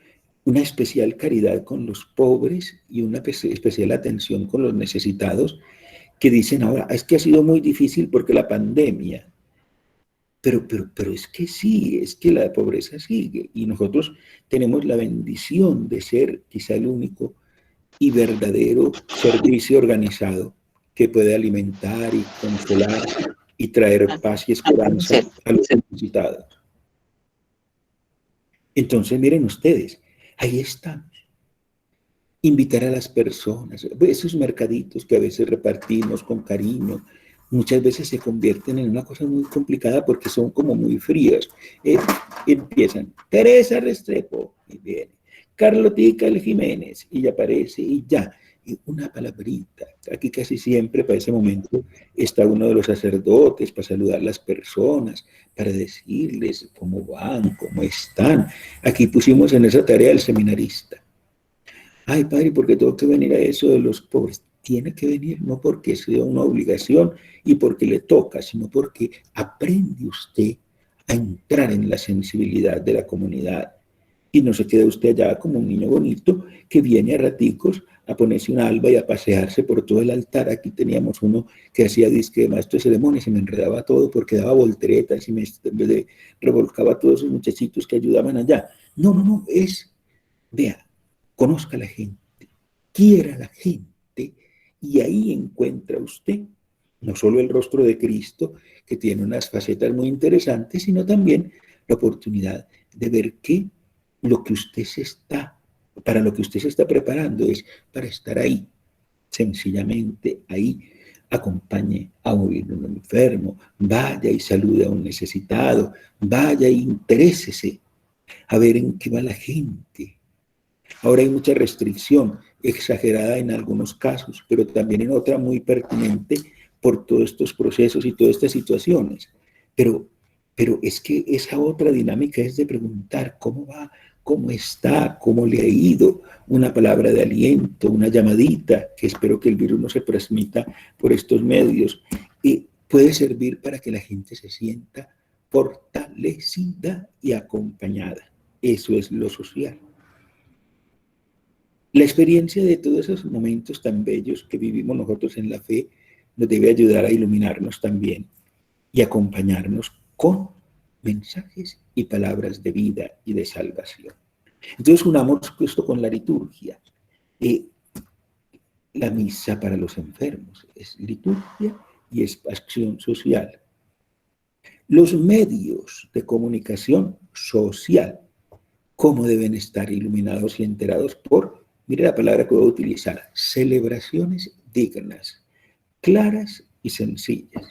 una especial caridad con los pobres y una especial atención con los necesitados, que dicen ahora: es que ha sido muy difícil porque la pandemia. Pero es que sí, es que la pobreza sigue, y nosotros tenemos la bendición de ser quizá el único y verdadero servicio organizado que puede alimentar y consolar y traer paz y esperanza a los necesitados. Entonces, miren ustedes, ahí estamos. Invitar a las personas, esos mercaditos que a veces repartimos con cariño, muchas veces se convierten en una cosa muy complicada porque son como muy frías. Empiezan: Teresa Restrepo, y viene Carlotica El Jiménez, y ya aparece, y ya, y una palabrita. Aquí casi siempre para ese momento está uno de los sacerdotes para saludar a las personas, para decirles cómo van, cómo están. Aquí pusimos en esa tarea al seminarista. Ay, padre, ¿por qué tengo que venir a eso de los pobres? Tiene que venir, no porque sea una obligación y porque le toca, sino porque aprende usted a entrar en la sensibilidad de la comunidad. Y no se queda usted allá como un niño bonito que viene a raticos a ponerse un alba y a pasearse por todo el altar. Aquí teníamos uno que hacía disque de maestro de ceremonias y me enredaba todo porque daba volteretas y me en vez de revolcaba a todos esos muchachitos que ayudaban allá. No, no, no, vea, conozca a la gente, quiera a la gente y ahí encuentra usted no solo el rostro de Cristo, que tiene unas facetas muy interesantes, sino también la oportunidad de ver que lo que usted para lo que usted se está preparando es para estar ahí, sencillamente ahí. Acompañe a un enfermo, vaya y salude a un necesitado, vaya y interésese a ver en qué va la gente. Ahora hay mucha restricción, exagerada en algunos casos, pero también en otra muy pertinente por todos estos procesos y todas estas situaciones. Pero, pero es que esa otra dinámica es de preguntar cómo va, cómo está, cómo le ha ido, una palabra de aliento, una llamadita, que espero que el virus no se transmita por estos medios, y puede servir para que la gente se sienta fortalecida y acompañada. Eso es lo social. La experiencia de todos esos momentos tan bellos que vivimos nosotros en la fe nos debe ayudar a iluminarnos también y acompañarnos con mensajes y palabras de vida y de salvación. Entonces unamos esto con la liturgia. La misa para los enfermos es liturgia y es acción social. Los medios de comunicación social, ¿cómo deben estar iluminados y enterados por, mire la palabra que voy a utilizar, celebraciones dignas, claras y sencillas?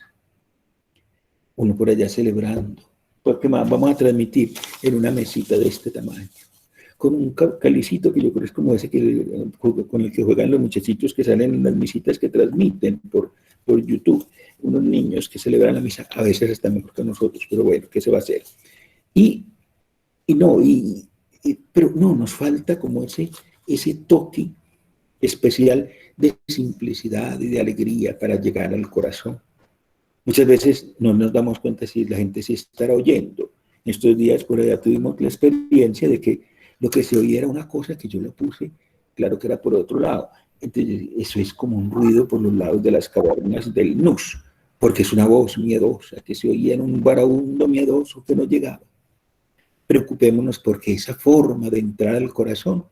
Uno por allá celebrando, porque más vamos a transmitir en una mesita de este tamaño, con un calicito que yo creo es como ese con el que juegan los muchachitos que salen en las misitas que transmiten por YouTube, unos niños que celebran la misa, a veces están mejor que nosotros, pero bueno, ¿qué se va a hacer? Pero no, nos falta como ese toque especial de simplicidad y de alegría para llegar al corazón. Muchas veces no nos damos cuenta si la gente se estará oyendo. Estos días por allá tuvimos la experiencia de que lo que se oía era una cosa que yo lo puse, claro que era por otro lado. Entonces, eso es como un ruido por los lados de las cavernas del Nus, porque es una voz miedosa que se oía en un varabundo miedoso que no llegaba. Preocupémonos porque esa forma de entrar al corazón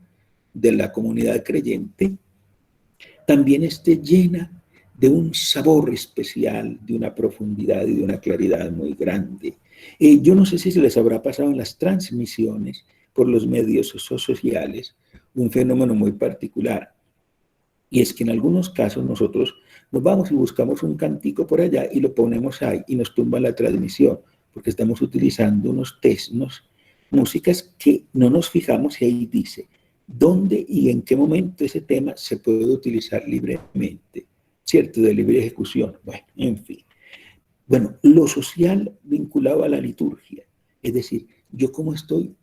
de la comunidad creyente también esté llena de un sabor especial, de una profundidad y de una claridad muy grande. Yo no sé si se les habrá pasado en las transmisiones por los medios sociales un fenómeno muy particular, y es que en algunos casos nosotros nos vamos y buscamos un cantico por allá y lo ponemos ahí y nos tumba la transmisión, porque estamos utilizando unos músicas que no nos fijamos y ahí dice dónde y en qué momento ese tema se puede utilizar libremente, ¿cierto? De libre ejecución. Bueno, en fin. Bueno, lo social vinculado a la liturgia, es decir, yo cómo estoy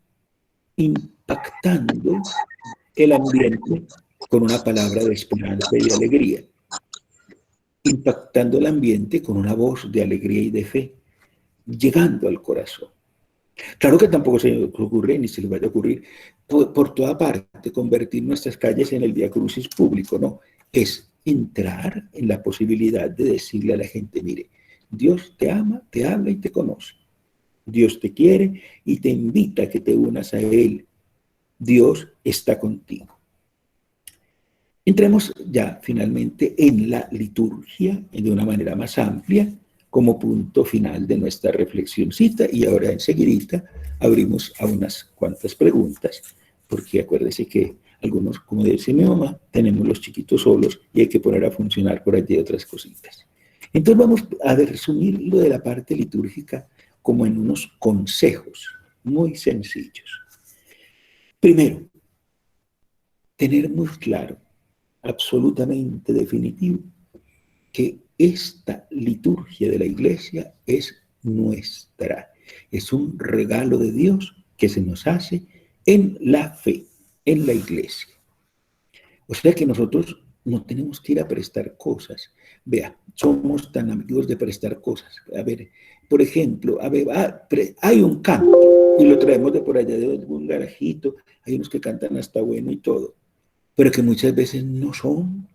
impactando el ambiente con una palabra de esperanza y de alegría, impactando el ambiente con una voz de alegría y de fe, llegando al corazón. Claro que tampoco se nos ocurre, ni se les vaya a ocurrir, por toda parte, convertir nuestras calles en el Vía Crucis público, no. Es entrar en la posibilidad de decirle a la gente, mire, Dios te ama, te habla y te conoce. Dios te quiere y te invita a que te unas a Él. Dios está contigo. Entremos ya finalmente en la liturgia de una manera más amplia, como punto final de nuestra reflexioncita, y ahora enseguidita abrimos a unas cuantas preguntas, porque acuérdese que algunos, como dice mi mamá, tenemos los chiquitos solos y hay que poner a funcionar por allí otras cositas. Entonces vamos a resumir lo de la parte litúrgica como en unos consejos muy sencillos. Primero, tener muy claro, absolutamente definitivo, que esta liturgia de la iglesia es nuestra. Es un regalo de Dios que se nos hace en la fe, en la iglesia. O sea que nosotros no tenemos que ir a prestar cosas. Vea, somos tan amigos de prestar cosas. A ver, por ejemplo, hay un canto y lo traemos de por allá de un garajito. Hay unos que cantan hasta bueno y todo. pero que muchas veces no son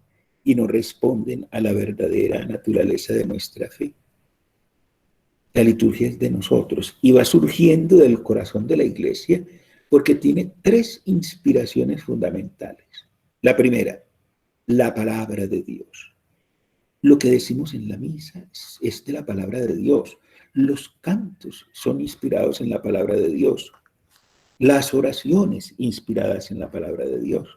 y no responden a la verdadera naturaleza de nuestra fe. La liturgia es de nosotros y va surgiendo del corazón de la Iglesia porque tiene tres inspiraciones fundamentales. La primera, la palabra de Dios. Lo que decimos en la misa es de la palabra de Dios. Los cantos son inspirados en la palabra de Dios. Las oraciones inspiradas en la palabra de Dios.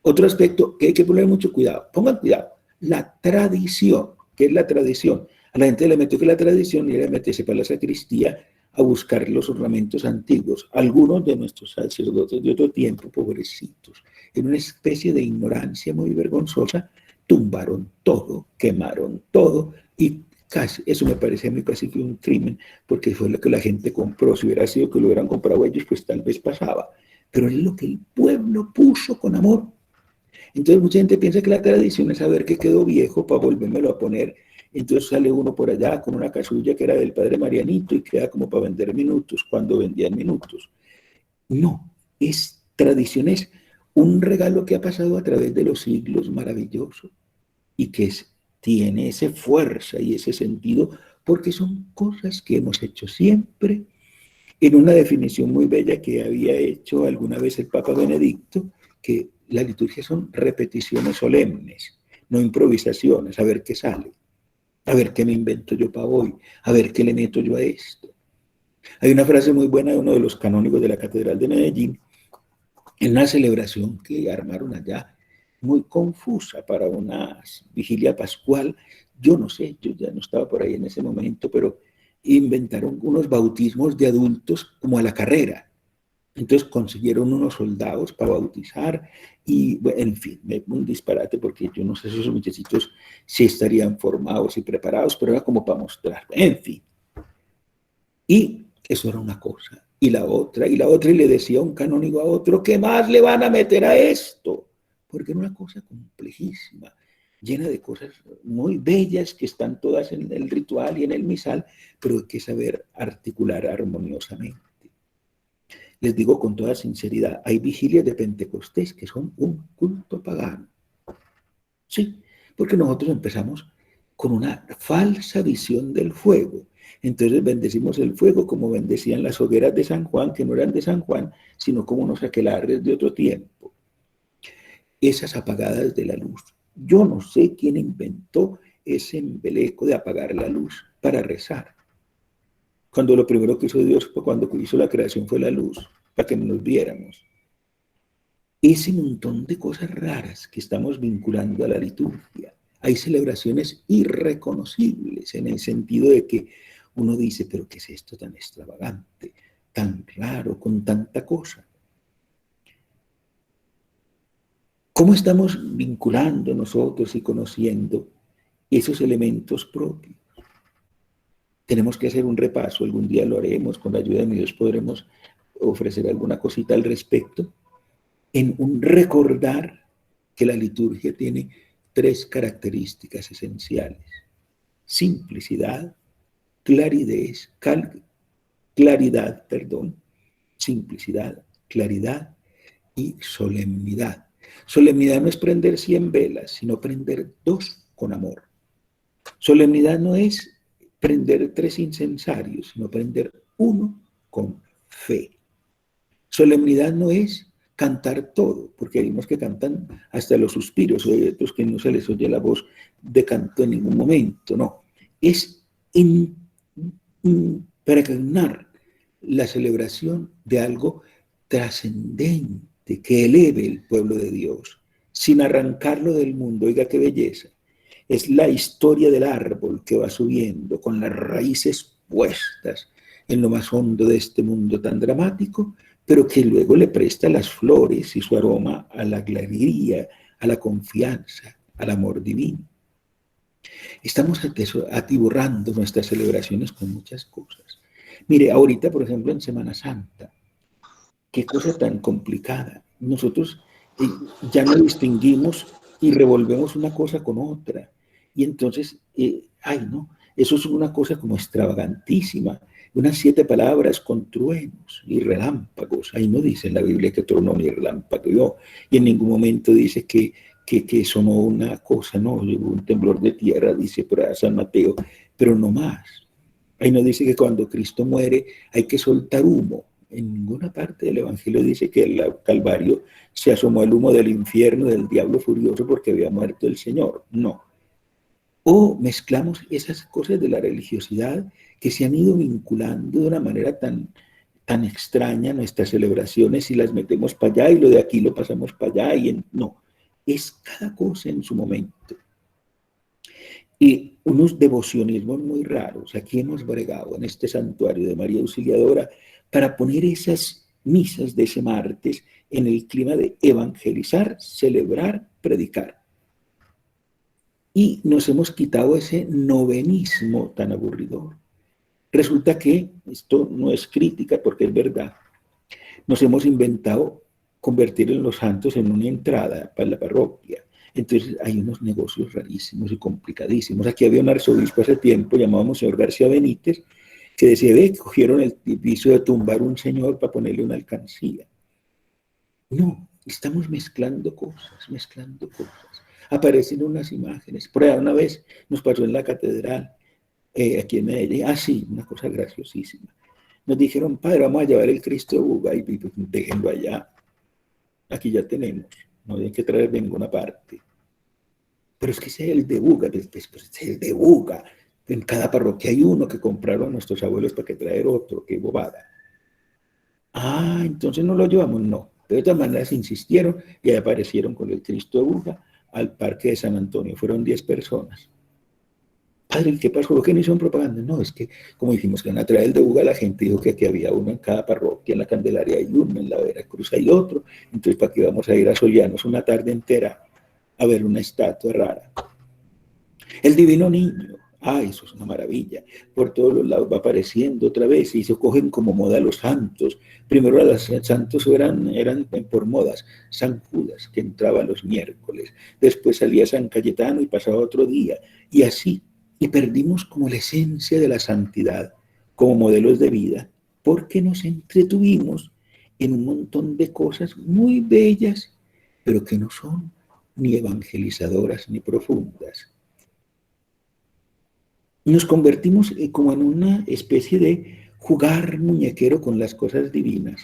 Otro aspecto que hay que poner mucho cuidado, pongan cuidado, la tradición. ¿Qué es la tradición? A la gente le metió que la tradición era meterse para la sacristía a buscar los ornamentos antiguos. Algunos de nuestros sacerdotes de otro tiempo, pobrecitos, en una especie de ignorancia muy vergonzosa, tumbaron todo, quemaron todo y casi, eso me parece a mí casi que un crimen, porque fue lo que la gente compró. Si hubiera sido que lo hubieran comprado ellos, pues tal vez pasaba. Pero es lo que el pueblo puso con amor. Entonces mucha gente piensa que la tradición es saber que quedó viejo para volvérmelo a poner. Entonces sale uno por allá con una casulla que era del padre Marianito y queda como para vender minutos, cuando vendían minutos. No, es tradición, es un regalo que ha pasado a través de los siglos maravilloso y que tiene esa fuerza y ese sentido porque son cosas que hemos hecho siempre. En una definición muy bella que había hecho alguna vez el Papa Benedicto, que la liturgia son repeticiones solemnes, no improvisaciones, a ver qué sale, a ver qué me invento yo para hoy, a ver qué le meto yo a esto. Hay una frase muy buena de uno de los canónigos de la Catedral de Medellín, en una celebración que armaron allá, muy confusa para una vigilia pascual. Yo no sé, yo ya no estaba por ahí en ese momento, pero inventaron unos bautismos de adultos como a la carrera. Entonces consiguieron unos soldados para bautizar y, bueno, en fin, un disparate porque yo no sé si esos muchachitos sí estarían formados y preparados, pero era como para mostrar, en fin. Y eso era una cosa, y la otra, y le decía un canónigo a otro, ¿qué más le van a meter a esto? Porque era una cosa complejísima, llena de cosas muy bellas que están todas en el ritual y en el misal, pero hay que saber articular armoniosamente. Les digo con toda sinceridad, hay vigilias de Pentecostés que son un culto pagano. Sí, porque nosotros empezamos con una falsa visión del fuego. Entonces bendecimos el fuego como bendecían las hogueras de San Juan, que no eran de San Juan, sino como unos aquelarres de otro tiempo. Esas apagadas de la luz. Yo no sé quién inventó ese embeleco de apagar la luz para rezar. Cuando lo primero que hizo Dios, cuando hizo la creación, fue la luz, para que nos viéramos. Ese montón de cosas raras que estamos vinculando a la liturgia. Hay celebraciones irreconocibles en el sentido de que uno dice, pero ¿qué es esto tan extravagante, tan raro, con tanta cosa? ¿Cómo estamos vinculando nosotros y conociendo esos elementos propios? Tenemos que hacer un repaso, algún día lo haremos, con la ayuda de Dios podremos ofrecer alguna cosita al respecto, en un recordar que la liturgia tiene tres características esenciales: simplicidad, simplicidad, claridad y solemnidad. Solemnidad no es prender 100 velas, sino prender 2 con amor. Solemnidad no es prender 3 incensarios, sino prender 1 con fe. Solemnidad no es cantar todo, porque hay unos que cantan hasta los suspiros, hay otros que no se les oye la voz de canto en ningún momento, no. Es impregnar la celebración de algo trascendente que eleve el pueblo de Dios, sin arrancarlo del mundo. Oiga qué belleza. Es la historia del árbol que va subiendo con las raíces puestas en lo más hondo de este mundo tan dramático, pero que luego le presta las flores y su aroma a la alegría, a la confianza, al amor divino. Estamos atiborrando nuestras celebraciones con muchas cosas. Mire, ahorita, por ejemplo, en Semana Santa, qué cosa tan complicada. Nosotros ya no distinguimos y revolvemos una cosa con otra. Y entonces, no, eso es una cosa como extravagantísima. unas 7 palabras con truenos y relámpagos. Ahí no dice en la Biblia que tronó ni relámpago, y en ningún momento dice que sonó una cosa, no, un temblor de tierra, dice por ahí San Mateo, pero no más. Ahí no dice que cuando Cristo muere hay que soltar humo. En ninguna parte del Evangelio dice que en el Calvario se asomó el humo del infierno, del diablo furioso porque había muerto el Señor. No. O mezclamos esas cosas de la religiosidad que se han ido vinculando de una manera tan extraña a nuestras celebraciones y las metemos para allá y lo de aquí lo pasamos para allá. No, es cada cosa en su momento. Y unos devocionismos muy raros. Aquí hemos bregado en este santuario de María Auxiliadora para poner esas misas de ese martes en el clima de evangelizar, celebrar, predicar. Y nos hemos quitado ese novenismo tan aburridor. Resulta que, esto no es crítica porque es verdad, nos hemos inventado convertir en los santos en una entrada para la parroquia. Entonces hay unos negocios rarísimos y complicadísimos. Aquí había un arzobispo hace tiempo llamado Monseñor García Benítez, que decía, cogieron el vicio de tumbar un señor para ponerle una alcancía. No, estamos mezclando cosas. Aparecen unas imágenes. Por ahí una vez nos pasó en la catedral, aquí en Medellín, sí, una cosa graciosísima. Nos dijeron, padre, vamos a llevar el Cristo de Buga y pues, déjenlo allá. Aquí ya tenemos, no hay que traer de ninguna parte. Pero es que ese es el de Buga, pues es el de Buga. En cada parroquia hay uno que compraron nuestros abuelos para que traer otro, qué bobada. Entonces no lo llevamos, no. De todas maneras insistieron y aparecieron con el Cristo de Buga al Parque de San Antonio. Fueron 10 personas. Padre, ¿qué pasó? ¿Por qué no hicieron propaganda? No, es que, como dijimos, que en la traer de Buga la gente dijo que aquí había uno en cada parroquia, en la Candelaria hay uno, en la Veracruz hay otro, entonces ¿para qué vamos a ir a Sollanos una tarde entera a ver una estatua rara? El Divino Niño, eso es una maravilla, por todos los lados va apareciendo otra vez y se cogen como moda los santos. Primero los santos eran por modas, San Judas, que entraba los miércoles, después salía San Cayetano y pasaba otro día, y así. Y perdimos como la esencia de la santidad, como modelos de vida, porque nos entretuvimos en un montón de cosas muy bellas, pero que no son ni evangelizadoras ni profundas. Nos convertimos como en una especie de jugar muñequero con las cosas divinas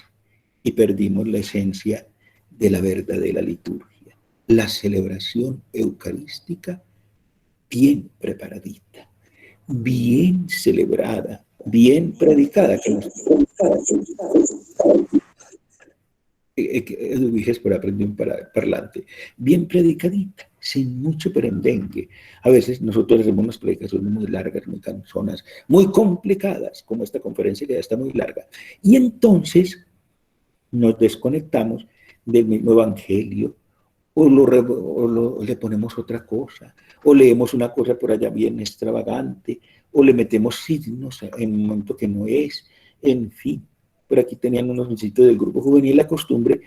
y perdimos la esencia de la verdadera liturgia, la celebración eucarística bien preparadita, bien celebrada, bien predicada. Eduviges por aprender un parlante, bien predicadita, sin mucho perendengue. A veces nosotros hacemos unas predicaciones muy largas, muy cansonas, muy complicadas, como esta conferencia que ya está muy larga. Y entonces nos desconectamos del mismo evangelio, o le ponemos otra cosa, o leemos una cosa por allá bien extravagante, o le metemos signos en un momento que no es, en fin. Pero aquí tenían unos muchachitos del grupo juvenil la costumbre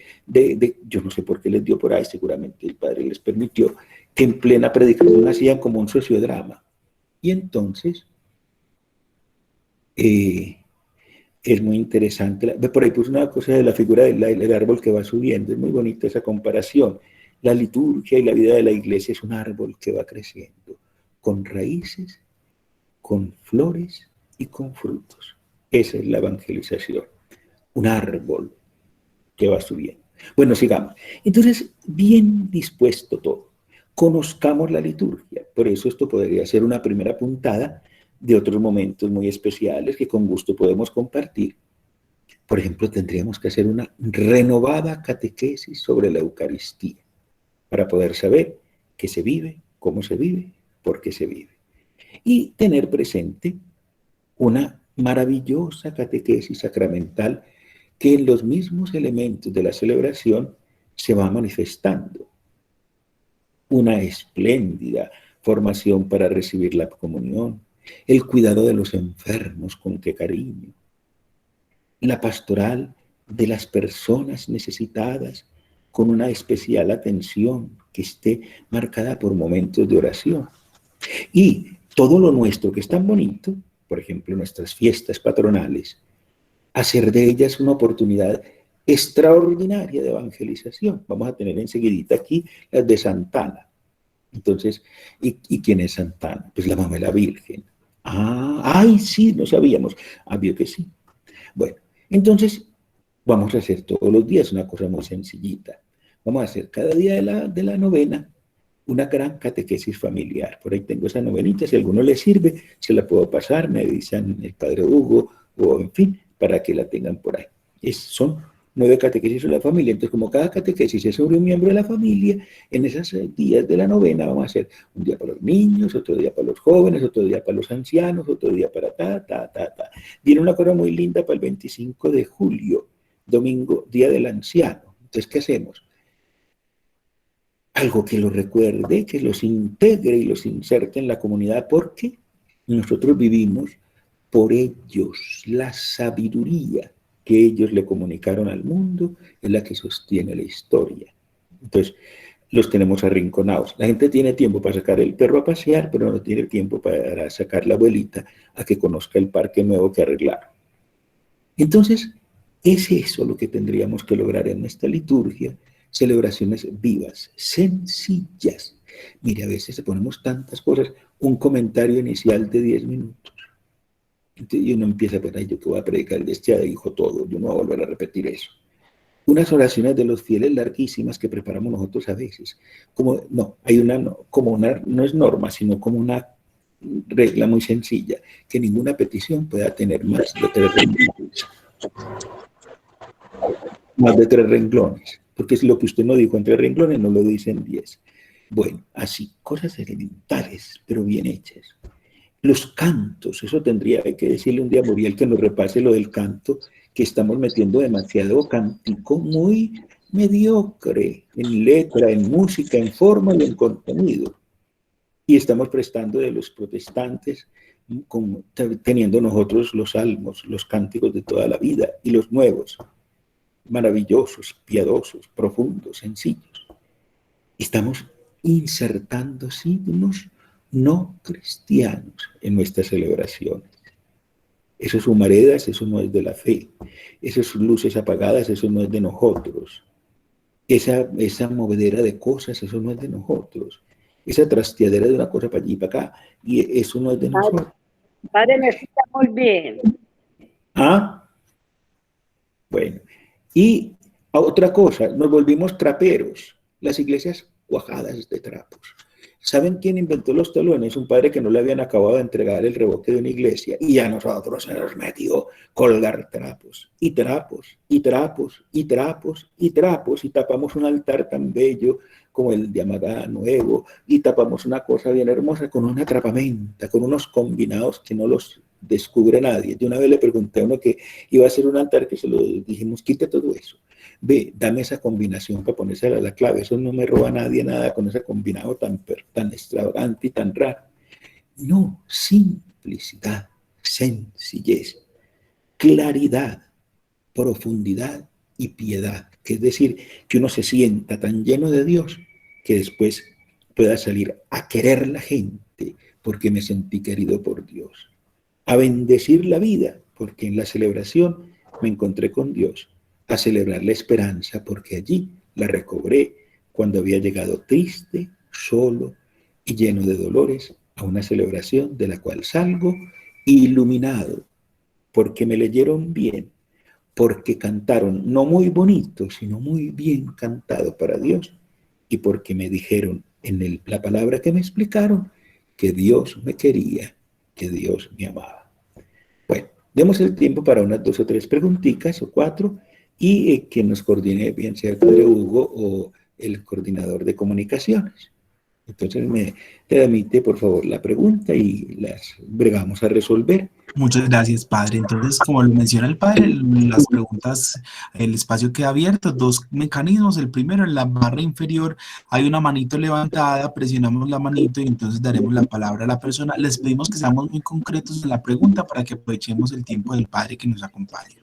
yo no sé por qué les dio por ahí, seguramente el padre les permitió, que en plena predicación hacían como un sociodrama. Y entonces, es muy interesante. Por ahí puse una cosa de la figura del árbol que va subiendo, es muy bonita esa comparación. La liturgia y la vida de la iglesia es un árbol que va creciendo, con raíces, con flores y con frutos. Esa es la evangelización, un árbol que va subiendo. Bueno, sigamos. Entonces, bien dispuesto todo. Conozcamos la liturgia. Por eso esto podría ser una primera puntada de otros momentos muy especiales que con gusto podemos compartir. Por ejemplo, tendríamos que hacer una renovada catequesis sobre la Eucaristía para poder saber qué se vive, cómo se vive, por qué se vive. Y tener presente una maravillosa catequesis sacramental que en los mismos elementos de la celebración se va manifestando. Una espléndida formación para recibir la comunión, el cuidado de los enfermos con qué cariño, la pastoral de las personas necesitadas con una especial atención que esté marcada por momentos de oración. Y todo lo nuestro que es tan bonito por ejemplo, nuestras fiestas patronales, hacer de ellas una oportunidad extraordinaria de evangelización. Vamos a tener enseguidita aquí las de Santana. Entonces, ¿y quién es Santana? Pues la mamá de la Virgen. Ay, sí, no sabíamos. Vio que sí. Bueno, entonces vamos a hacer todos los días una cosa muy sencillita. Vamos a hacer cada día de la novena una gran catequesis familiar. Por ahí tengo esa novenita, si a alguno le sirve, se la puedo pasar, me avisan el padre Hugo, o en fin, para que la tengan por ahí. Son 9 catequesis de la familia. Entonces, como cada catequesis es sobre un miembro de la familia, en esos días de la novena vamos a hacer un día para los niños, otro día para los jóvenes, otro día para los ancianos, otro día para ta. Viene una cosa muy linda para el 25 de julio, domingo, Día del Anciano. Entonces, ¿qué hacemos? Algo que los recuerde, que los integre y los inserte en la comunidad, porque nosotros vivimos por ellos. La sabiduría que ellos le comunicaron al mundo es la que sostiene la historia. Entonces, los tenemos arrinconados. La gente tiene tiempo para sacar el perro a pasear, pero no tiene tiempo para sacar la abuelita a que conozca el parque nuevo que arreglaron. Entonces, es eso lo que tendríamos que lograr en esta liturgia, celebraciones vivas, sencillas. Mire, a veces ponemos tantas cosas, un comentario inicial de 10 minutos. Y uno empieza a pensar, yo que voy a predicar, ya dijo todo, yo no voy a volver a repetir eso. Unas oraciones de los fieles larguísimas que preparamos nosotros a veces. No es norma, sino como una regla muy sencilla, que ninguna petición pueda tener más de 3 renglones. Más de 3 renglones, porque es lo que usted no dijo en 3 renglones, no lo dice en 10. Bueno, así, cosas elementales, pero bien hechas. Los cantos, eso tendría que decirle un día a Muriel que nos repase lo del canto, que estamos metiendo demasiado cántico muy mediocre en letra, en música, en forma y en contenido. Y estamos prestando de los protestantes, teniendo nosotros los salmos, los cánticos de toda la vida y los nuevos, maravillosos, piadosos, profundos, sencillos. Estamos insertando signos no cristianos en nuestras celebraciones. Esos humaredas, eso no es de la fe. Esas luces apagadas, eso no es de nosotros. Esa movedera de cosas, eso no es de nosotros. Esa trasteadera de una cosa para allí y para acá, y eso no es de nosotros. Padre, me explica muy bien. Bueno, y otra cosa, nos volvimos traperos. Las iglesias cuajadas de trapos. ¿Saben quién inventó los talones? Un padre que no le habían acabado de entregar el reboque de una iglesia, y a nosotros se nos metió colgar trapos, y trapos, y trapos, y trapos, y trapos, y tapamos un altar tan bello como el de Amadá Nuevo, y tapamos una cosa bien hermosa con una trapamenta, con unos combinados que no los descubre nadie. De una vez le pregunté a uno que iba a hacer un altar, que se lo dijimos, quita todo eso. Ve, dame esa combinación para ponérsela a la clave. Eso no me roba nadie nada con ese combinado tan extravagante y tan raro. No, simplicidad, sencillez, claridad, profundidad y piedad. Que es decir, que uno se sienta tan lleno de Dios que después pueda salir a querer la gente porque me sentí querido por Dios. A bendecir la vida porque en la celebración me encontré con Dios. A celebrar la esperanza, porque allí la recobré cuando había llegado triste, solo y lleno de dolores a una celebración de la cual salgo iluminado, porque me leyeron bien, porque cantaron no muy bonito, sino muy bien cantado para Dios, y porque me dijeron en la palabra que me explicaron que Dios me quería, que Dios me amaba. Bueno, demos el tiempo para unas 2 o 3 preguntitas o 4, y que nos coordine, bien sea el padre Hugo o el coordinador de comunicaciones. Entonces me permite, por favor, la pregunta y las bregamos a resolver. Muchas gracias, padre. Entonces, como lo menciona el padre, las preguntas, el espacio queda abierto, 2 mecanismos. El primero, en la barra inferior hay una manito levantada, presionamos la manito y entonces daremos la palabra a la persona. Les pedimos que seamos muy concretos en la pregunta para que aprovechemos el tiempo del padre que nos acompaña.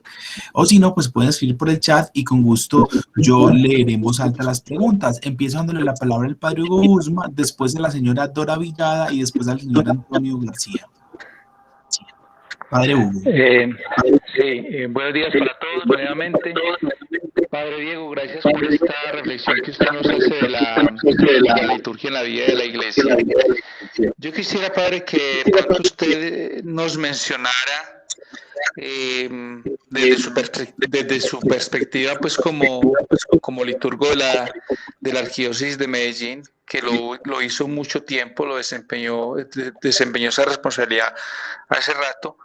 O si no, pues pueden escribir por el chat y con gusto yo leeré en voz alta las preguntas. Empiezo dándole la palabra al padre Hugo Usma, después de la señora Dora Villada y después al señor Antonio García. Padre Hugo. Buenos días para todos nuevamente. Padre Diego, gracias por esta reflexión que usted nos hace de la liturgia en la vida de la iglesia. Yo quisiera, Padre, que de pronto usted nos mencionara desde su perspectiva, pues como liturgo de la Arquidiócesis de Medellín, que lo hizo mucho tiempo, desempeñó esa responsabilidad hace rato,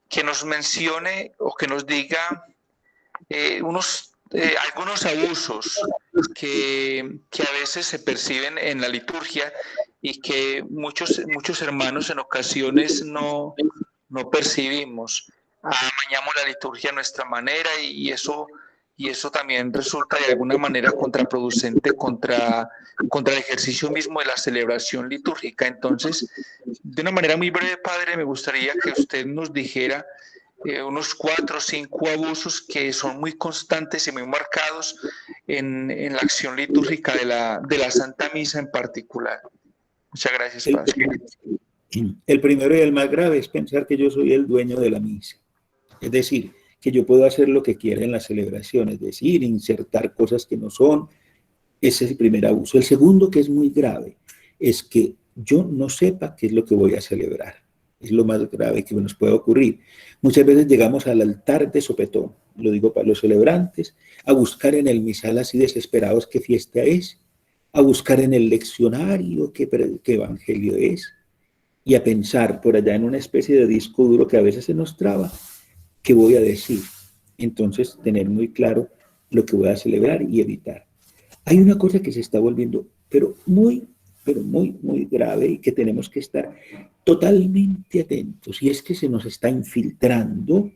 que nos mencione o que nos diga algunos abusos que a veces se perciben en la liturgia y que muchos hermanos en ocasiones no percibimos. Amañamos la liturgia a nuestra manera y eso también resulta de alguna manera contraproducente contra el ejercicio mismo de la celebración litúrgica. Entonces, de una manera muy breve, Padre, me gustaría que usted nos dijera unos 4 o 5 abusos que son muy constantes y muy marcados en la acción litúrgica de la Santa Misa en particular. Muchas gracias, Padre. El primero y el más grave es pensar que yo soy el dueño de la misa. Es decir, que yo puedo hacer lo que quiera en la celebración, es decir, insertar cosas que no son. Ese es el primer abuso. El segundo, que es muy grave, es que yo no sepa qué es lo que voy a celebrar. Es lo más grave que nos puede ocurrir. Muchas veces llegamos al altar de sopetón, lo digo para los celebrantes, a buscar en el misal así desesperados qué fiesta es, a buscar en el leccionario qué evangelio es, y a pensar por allá en una especie de disco duro que a veces se nos traba, ¿qué voy a decir? Entonces, tener muy claro lo que voy a celebrar y evitar. Hay una cosa que se está volviendo, pero muy grave y que tenemos que estar totalmente atentos, y es que se nos está infiltrando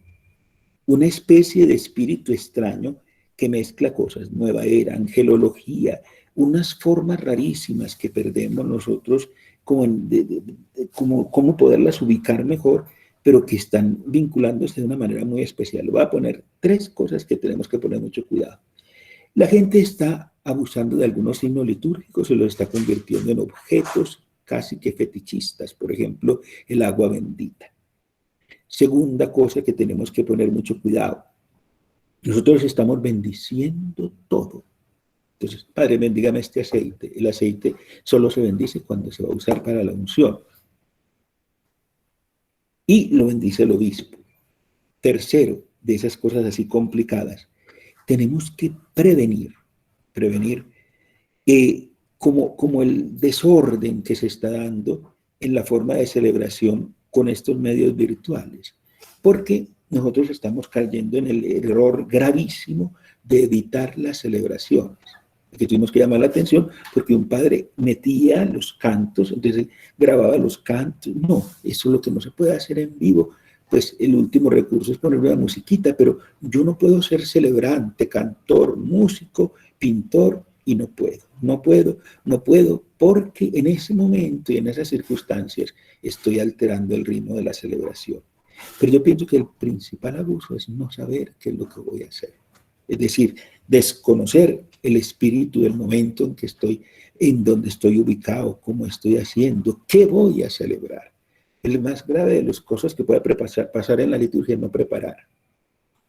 una especie de espíritu extraño que mezcla cosas, nueva era, angelología, unas formas rarísimas que perdemos nosotros, cómo poderlas ubicar mejor, pero que están vinculándose de una manera muy especial. Voy a poner 3 cosas que tenemos que poner mucho cuidado. La gente está abusando de algunos signos litúrgicos, se los está convirtiendo en objetos casi que fetichistas, por ejemplo, el agua bendita. Segunda cosa que tenemos que poner mucho cuidado, nosotros estamos bendiciendo todo. Entonces, Padre, bendígame este aceite. El aceite solo se bendice cuando se va a usar para la unción. Y lo bendice el obispo. Tercero, de esas cosas así complicadas, tenemos que prevenir como el desorden que se está dando en la forma de celebración con estos medios virtuales, porque nosotros estamos cayendo en el error gravísimo de evitar las celebraciones, que tuvimos que llamar la atención porque un padre metía los cantos, entonces él grababa los cantos. No, eso es lo que no se puede hacer en vivo. Pues el último recurso es poner una musiquita, pero yo no puedo ser celebrante, cantor, músico, pintor, y no puedo, porque en ese momento y en esas circunstancias estoy alterando el ritmo de la celebración. Pero yo pienso que el principal abuso es no saber qué es lo que voy a hacer. Es decir, desconocer el espíritu del momento en que estoy, en donde estoy ubicado, cómo estoy haciendo, qué voy a celebrar. El más grave de las cosas que puede pasar en la liturgia es no preparar.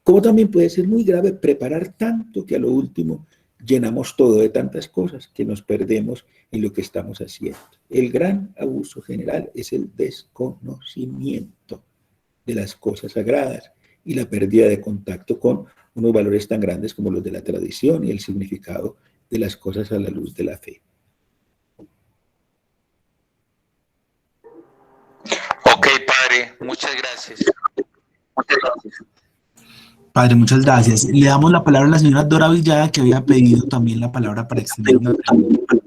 Como también puede ser muy grave preparar tanto que a lo último llenamos todo de tantas cosas que nos perdemos en lo que estamos haciendo. El gran abuso general es el desconocimiento de las cosas sagradas y la pérdida de contacto con unos valores tan grandes como los de la tradición y el significado de las cosas a la luz de la fe. Ok, Padre, muchas gracias. Padre, muchas gracias. Le damos la palabra a la señora Dora Villada, que había pedido también la palabra para extender una pregunta.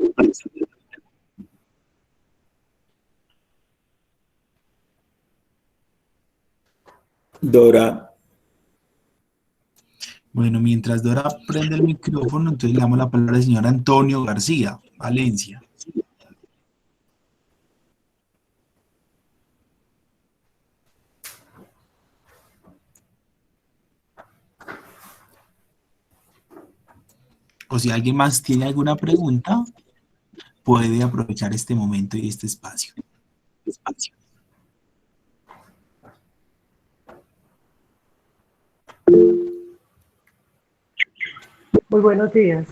Dora. Bueno, mientras Dora prende el micrófono, entonces le damos la palabra al señor Antonio García, Valencia. O si alguien más tiene alguna pregunta, puede aprovechar este momento y este espacio. Muy buenos días.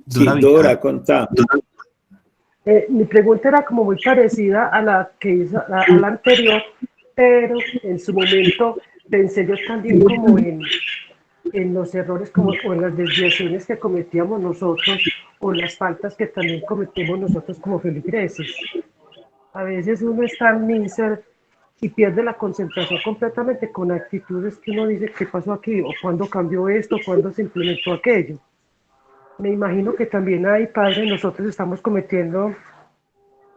Sí, Dora Dora, Vital. contá. Sí, Dora Dora, Vital. contá. Mi pregunta era como muy parecida a la que hizo, a la anterior, pero en su momento pensé yo también como en los errores como, o en las desviaciones que cometíamos nosotros o las faltas que también cometemos nosotros como feligreses. A veces uno está en misa y pierde la concentración completamente con actitudes que uno dice, ¿qué pasó aquí? ¿O cuándo cambió esto? ¿Cuándo se implementó aquello? Me imagino que también hay, padre, nosotros estamos cometiendo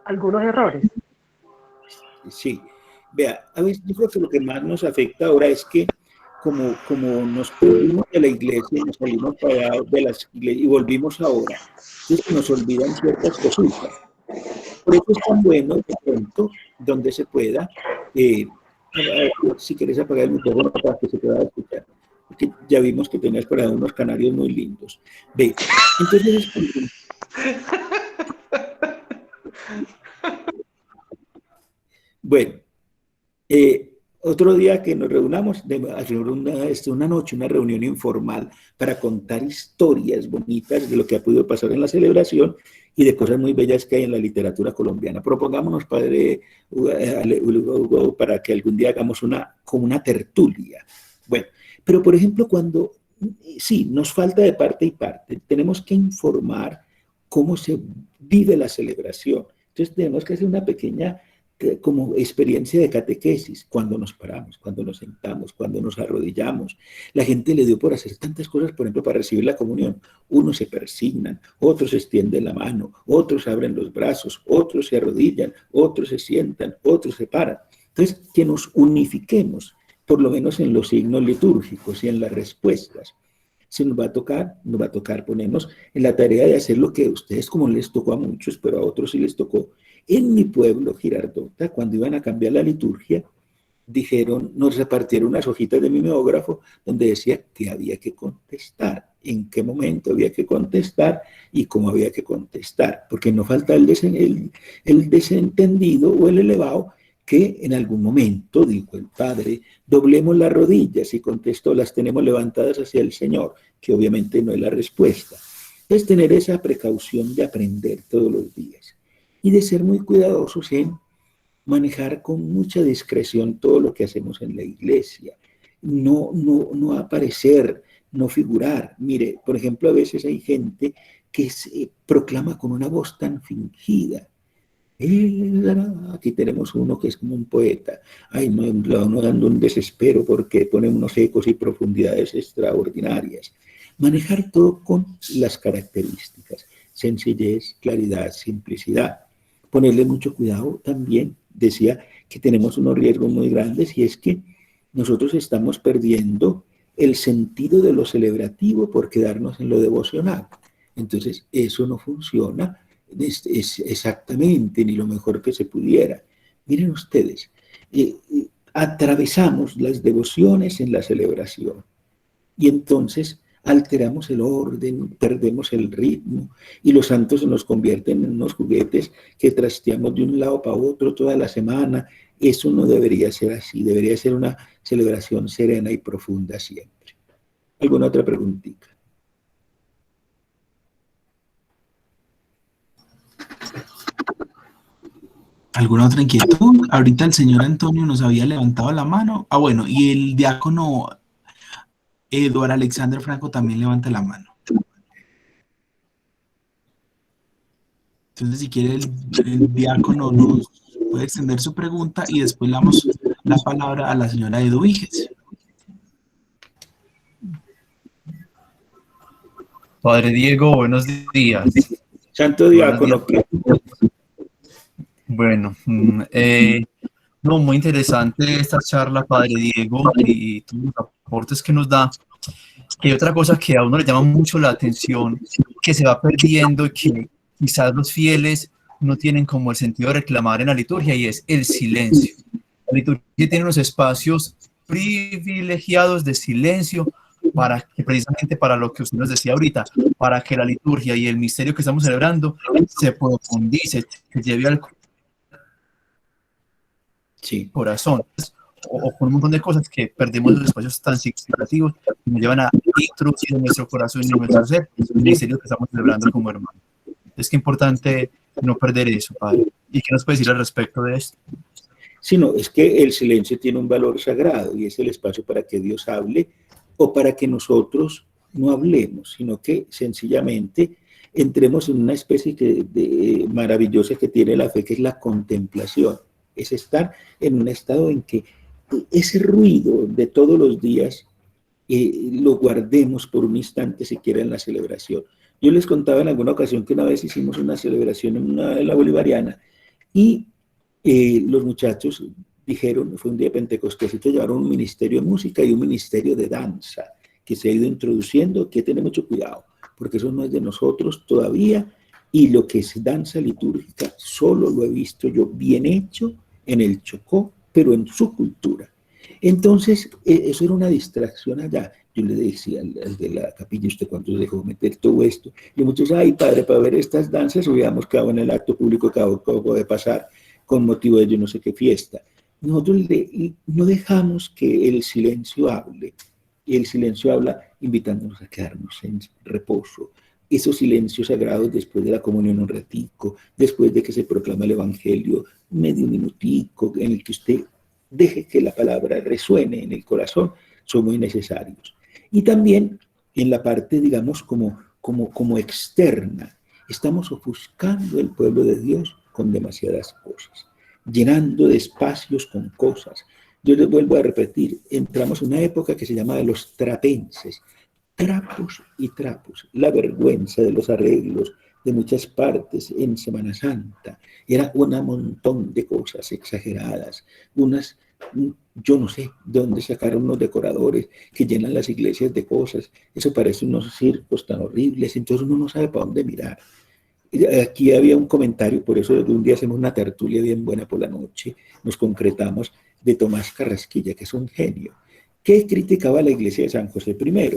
algunos errores. Sí. Vea, a ver, yo creo que lo que más nos afecta ahora es que como nos perdimos de la iglesia y nos salimos para allá de las iglesias y volvimos ahora, entonces nos olvidan ciertas cositas. Por eso es tan bueno, de pronto, donde se pueda, si quieres apagar el micrófono para que se pueda escuchar, porque ya vimos que tenías por ahí unos canarios muy lindos. Ve, entonces, bueno, otro día que nos reunamos, hacer una noche, una reunión informal para contar historias bonitas de lo que ha podido pasar en la celebración y de cosas muy bellas que hay en la literatura colombiana. Propongámonos, padre Hugo, para que algún día hagamos como una tertulia. Bueno, pero por ejemplo, cuando sí, nos falta de parte y parte, tenemos que informar cómo se vive la celebración. Entonces tenemos que hacer una pequeña como experiencia de catequesis, cuando nos paramos, cuando nos sentamos, cuando nos arrodillamos. La gente le dio por hacer tantas cosas, por ejemplo, para recibir la comunión. Unos se persignan, otros extienden la mano, otros abren los brazos, otros se arrodillan, otros se sientan, otros se paran. Entonces, que nos unifiquemos, por lo menos en los signos litúrgicos y en las respuestas. Si nos va a tocar ponernos en la tarea de hacer lo que a ustedes, como les tocó a muchos, pero a otros sí les tocó. En mi pueblo, Girardota, cuando iban a cambiar la liturgia, nos repartieron unas hojitas de mimeógrafo donde decía que había que contestar, en qué momento había que contestar y cómo había que contestar, porque no falta el desentendido o el elevado que en algún momento, dijo el padre, doblemos las rodillas y contestó, las tenemos levantadas hacia el Señor, que obviamente no es la respuesta. Es tener esa precaución de aprender todos los días y de ser muy cuidadosos en manejar con mucha discreción todo lo que hacemos en la iglesia. No aparecer, no figurar. Mire, por ejemplo, a veces hay gente que se proclama con una voz tan fingida. Aquí tenemos uno que es como un poeta. Ay, no, uno dando un desespero porque pone unos ecos y profundidades extraordinarias. Manejar todo con las características, sencillez, claridad, simplicidad. Ponerle mucho cuidado también, decía que tenemos unos riesgos muy grandes y es que nosotros estamos perdiendo el sentido de lo celebrativo por quedarnos en lo devocional. Entonces, eso no funciona es exactamente ni lo mejor que se pudiera. Miren ustedes, atravesamos las devociones en la celebración y entonces alteramos el orden, perdemos el ritmo y los santos se nos convierten en unos juguetes que trasteamos de un lado para otro toda la semana. Eso no debería ser así, debería ser una celebración serena y profunda siempre. ¿Alguna otra preguntita? ¿Alguna otra inquietud? Ahorita el señor Antonio nos había levantado la mano. Ah, bueno, y el diácono Eduardo Alexander Franco también levanta la mano. Entonces, si quiere, el diácono nos puede extender su pregunta y después le damos la palabra a la señora Eduviges. Padre Diego, buenos días. Santo diácono. Bueno, no, muy interesante esta charla, Padre Diego, y todos los aportes que nos da. Hay otra cosa que a uno le llama mucho la atención, que se va perdiendo y que quizás los fieles no tienen como el sentido de reclamar en la liturgia, y es el silencio. La liturgia tiene unos espacios privilegiados de silencio para que, precisamente para lo que usted nos decía ahorita, para que la liturgia y el misterio que estamos celebrando se profundice, se lleve al corazón, o con un montón de cosas que perdemos los espacios tan significativos que nos llevan a introducir en nuestro corazón y en nuestro ser el misterio que estamos celebrando como hermanos. Es que importante no perder eso, Padre. ¿Y qué nos puede decir al respecto de esto? Sino es que el silencio tiene un valor sagrado y es el espacio para que Dios hable o para que nosotros no hablemos, sino que sencillamente entremos en una especie de maravillosa que tiene la fe, que es la contemplación. Es estar en un estado en que ese ruido de todos los días lo guardemos por un instante siquiera en la celebración. Yo les contaba en alguna ocasión que una vez hicimos una celebración en la Bolivariana y los muchachos dijeron, fue un día de Pentecostés, que llevaron un ministerio de música y un ministerio de danza que se ha ido introduciendo, que tener mucho cuidado, porque eso no es de nosotros todavía, y lo que es danza litúrgica solo lo he visto yo bien hecho en el Chocó, pero en su cultura. Entonces, eso era una distracción allá. Yo le decía al de la capilla, ¿usted cuánto dejó meter todo esto? Y muchos, ay, padre, para ver estas danzas hubiéramos quedado en el acto público que acabo de pasar con motivo de yo no sé qué fiesta. Nosotros no dejamos que el silencio hable. Y el silencio habla invitándonos a quedarnos en reposo. Esos silencios sagrados después de la comunión un ratico, después de que se proclama el Evangelio, medio minutico, en el que usted deje que la palabra resuene en el corazón, son muy necesarios. Y también en la parte, digamos, como externa, estamos ofuscando el pueblo de Dios con demasiadas cosas, llenando de espacios con cosas. Yo les vuelvo a repetir, entramos en una época que se llama de los trapenses, trapos y trapos, la vergüenza de los arreglos de muchas partes en Semana Santa, era un montón de cosas exageradas, yo no sé de dónde sacaron unos decoradores que llenan las iglesias de cosas, eso parece unos circos tan horribles, entonces uno no sabe para dónde mirar. Aquí había un comentario, por eso un día hacemos una tertulia bien buena por la noche, nos concretamos, de Tomás Carrasquilla, que es un genio, que criticaba la iglesia de San José I,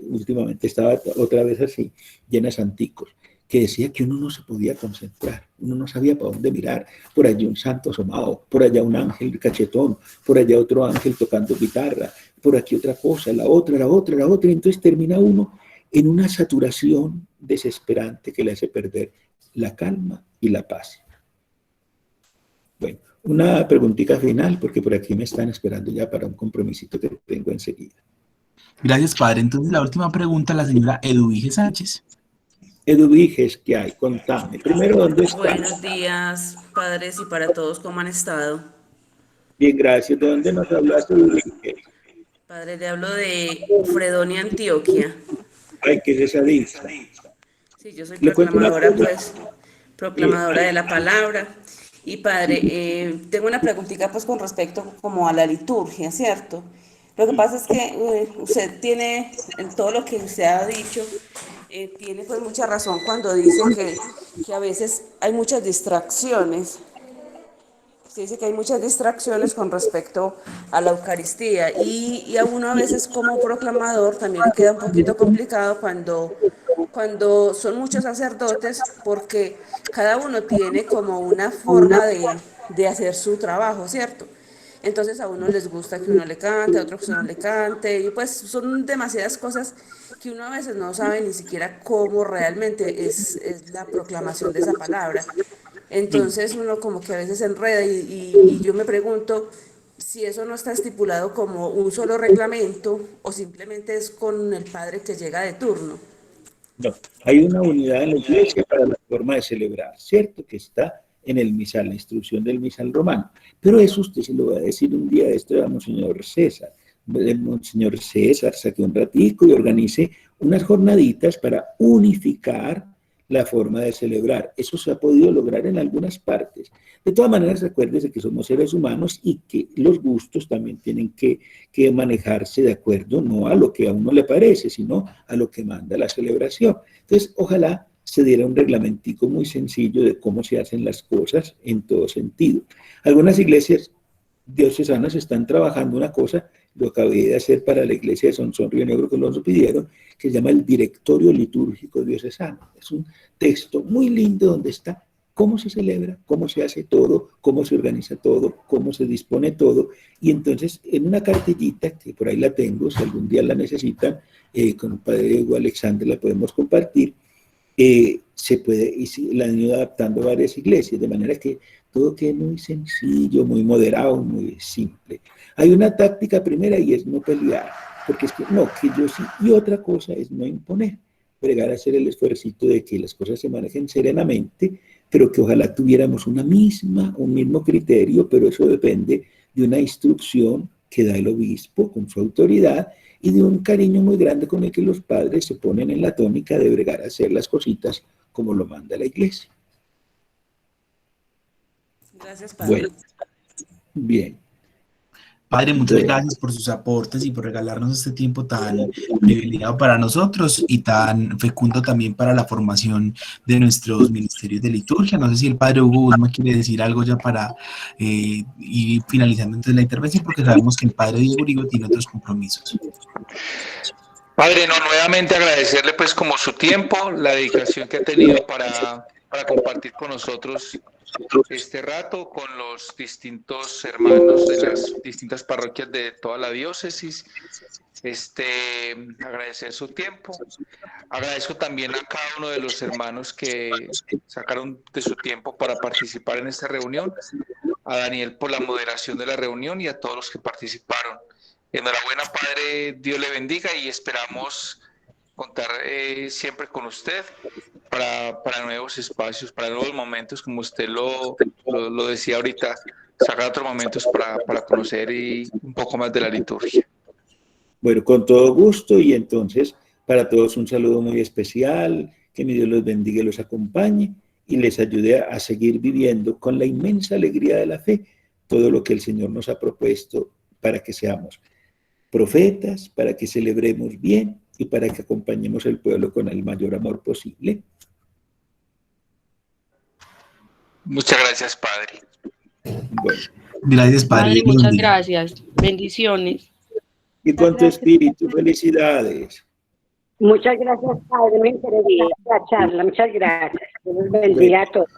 últimamente estaba otra vez así, llena de santicos, que decía que uno no se podía concentrar, uno no sabía para dónde mirar, por allí un santo asomado, por allá un ángel cachetón, por allá otro ángel tocando guitarra, por aquí otra cosa, la otra, y entonces termina uno en una saturación desesperante que le hace perder la calma y la paz. Bueno, una preguntita final, porque por aquí me están esperando ya para un compromisito que tengo enseguida. Gracias, padre. Entonces, la última pregunta, la señora Eduvige Sánchez. Eduviges, ¿qué hay? Contame. Primero, ¿dónde estás? Buenos días, padres, y para todos, ¿cómo han estado? Bien, gracias. ¿De dónde nos hablaste, Eduviges? Padre, le hablo de Fredonia, Antioquia. Ay, ¿qué es esa dicha? Sí, yo soy Le cuento una proclamadora, cosa. pues, proclamadora de la palabra. Y padre, tengo una preguntita, pues, con respecto como a la liturgia, ¿cierto? Lo que pasa es que usted tiene, en todo lo que usted ha dicho, tiene pues mucha razón cuando dice que a veces hay muchas distracciones. Usted dice que hay muchas distracciones con respecto a la Eucaristía y a uno a veces como proclamador también le queda un poquito complicado cuando son muchos sacerdotes porque cada uno tiene como una forma de hacer su trabajo, ¿cierto? Entonces a uno les gusta que uno le cante, a otros que uno le cante, y pues son demasiadas cosas que uno a veces no sabe ni siquiera cómo realmente es la proclamación de esa palabra. Entonces uno como que a veces se enreda y yo me pregunto si eso no está estipulado como un solo reglamento o simplemente es con el padre que llega de turno. No, hay una unidad en la iglesia para la forma de celebrar, ¿cierto? Que está en el misal, la instrucción del misal romano. Pero eso usted se lo va a decir un día de esto a Monseñor César. El Monseñor César saque un ratico y organice unas jornaditas para unificar la forma de celebrar. Eso se ha podido lograr en algunas partes. De todas maneras, recuérdese que somos seres humanos y que los gustos también tienen que manejarse de acuerdo no a lo que a uno le parece, sino a lo que manda la celebración. Entonces, ojalá se diera un reglamentico muy sencillo de cómo se hacen las cosas en todo sentido. Algunas iglesias diocesanas están trabajando una cosa, lo acabé de hacer para la iglesia de Sonsón Río Negro, que nos lo pidieron, que se llama el Directorio Litúrgico Diocesano. Es un texto muy lindo donde está cómo se celebra, cómo se hace todo, cómo se organiza todo, cómo se dispone todo. Y entonces, en una cartillita, que por ahí la tengo, si algún día la necesitan, con el padre Diego Alexander la podemos compartir, se puede, y la han ido adaptando a varias iglesias, de manera que todo quede muy sencillo, muy moderado, muy simple. Hay una táctica primera y es no pelear, porque es que no, que yo sí, y otra cosa es no imponer, bregar a hacer el esfuerzo de que las cosas se manejen serenamente, pero que ojalá tuviéramos un mismo criterio, pero eso depende de una instrucción que da el obispo con su autoridad y de un cariño muy grande con el que los padres se ponen en la tónica de bregar a hacer las cositas como lo manda la iglesia. Gracias, padre. Bueno, bien. Padre, muchas gracias por sus aportes y por regalarnos este tiempo tan privilegiado para nosotros y tan fecundo también para la formación de nuestros ministerios de liturgia. No sé si el padre Hugo Guzmán quiere decir algo ya para ir finalizando entonces la intervención, porque sabemos que el padre Diego Uribe tiene otros compromisos. Padre, no, nuevamente agradecerle pues como su tiempo, la dedicación que ha tenido para compartir con nosotros este rato con los distintos hermanos de las distintas parroquias de toda la diócesis. Agradecer su tiempo. Agradezco también a cada uno de los hermanos que sacaron de su tiempo para participar en esta reunión, a Daniel por la moderación de la reunión y a todos los que participaron. Enhorabuena, Padre, Dios le bendiga y esperamos contar siempre con usted para nuevos espacios, para nuevos momentos, como usted lo decía ahorita, sacar otros momentos para conocer un poco más de la liturgia. Bueno, con todo gusto, y entonces para todos un saludo muy especial, que mi Dios los bendiga y los acompañe y les ayude a seguir viviendo con la inmensa alegría de la fe todo lo que el Señor nos ha propuesto para que seamos profetas, para que celebremos bien y para que acompañemos al pueblo con el mayor amor posible. Muchas gracias, Padre. Bueno. Gracias, Padre. Padre, muchas gracias. Bendiciones. Y con tu espíritu, felicidades. Muchas gracias, Padre. Me interesó la charla. Muchas gracias. Dios bendiga a todos.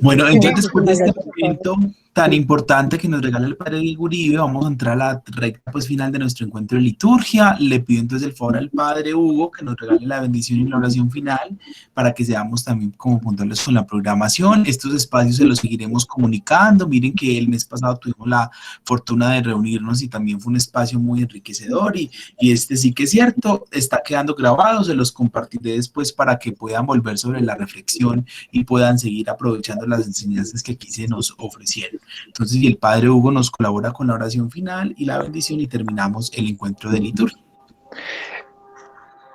Bueno, entonces después de este momento tan importante que nos regala el padre Diego Uribe, vamos a entrar a la recta pues final de nuestro encuentro de liturgia. Le pido entonces el favor al padre Hugo que nos regale la bendición y la oración final para que seamos también como puntuales con la programación. Estos espacios se los seguiremos comunicando. Miren que el mes pasado tuvimos la fortuna de reunirnos y también fue un espacio muy enriquecedor y este sí que es cierto, está quedando grabado, se los compartiré después para que puedan volver sobre la reflexión y puedan seguir aprovechando las enseñanzas que aquí se nos ofrecieron. Entonces, y el padre Hugo nos colabora con la oración final y la bendición y terminamos el encuentro de liturgia.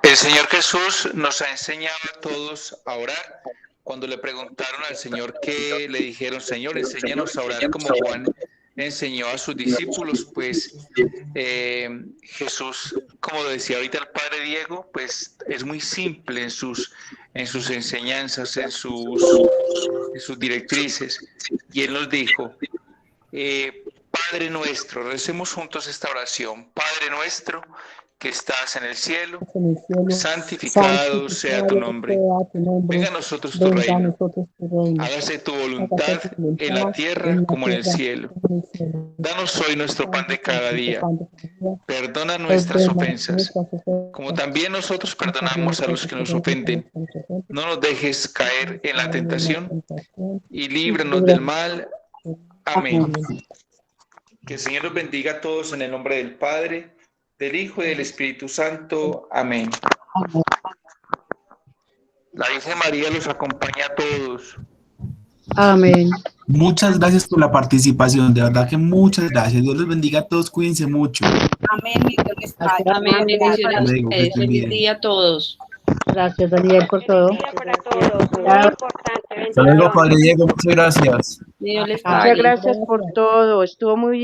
El Señor Jesús nos ha enseñado a todos a orar. Cuando le preguntaron al Señor qué, le dijeron, Señor, enséñanos a orar como Juan enseñó a sus discípulos, pues Jesús, como decía ahorita el padre Diego, pues es muy simple en sus enseñanzas, en sus directrices. Y él nos dijo, Padre nuestro, recemos juntos esta oración. Padre nuestro que estás en el cielo, santificado sea tu nombre. Venga a nosotros tu reino. Hágase tu voluntad en la tierra como en el cielo. Danos hoy nuestro pan de cada día. Perdona nuestras ofensas, como también nosotros perdonamos a los que nos ofenden. No nos dejes caer en la tentación y líbranos del mal. Amén. Que el Señor los bendiga a todos en el nombre del Padre, del Hijo y del Espíritu Santo. Amén. La Virgen María los acompaña a todos. Amén. Muchas gracias por la participación, de verdad que muchas gracias. Dios los bendiga a todos, cuídense mucho. Amén. Amén. Bendiciones a Luego, que ustedes. estén Feliz bien. día a todos. Gracias, Daniel, por todo. Feliz día para todos. Muy importante. Hasta luego, padre Diego, muchas gracias. Dios les Muchas pague. gracias por todo. Estuvo muy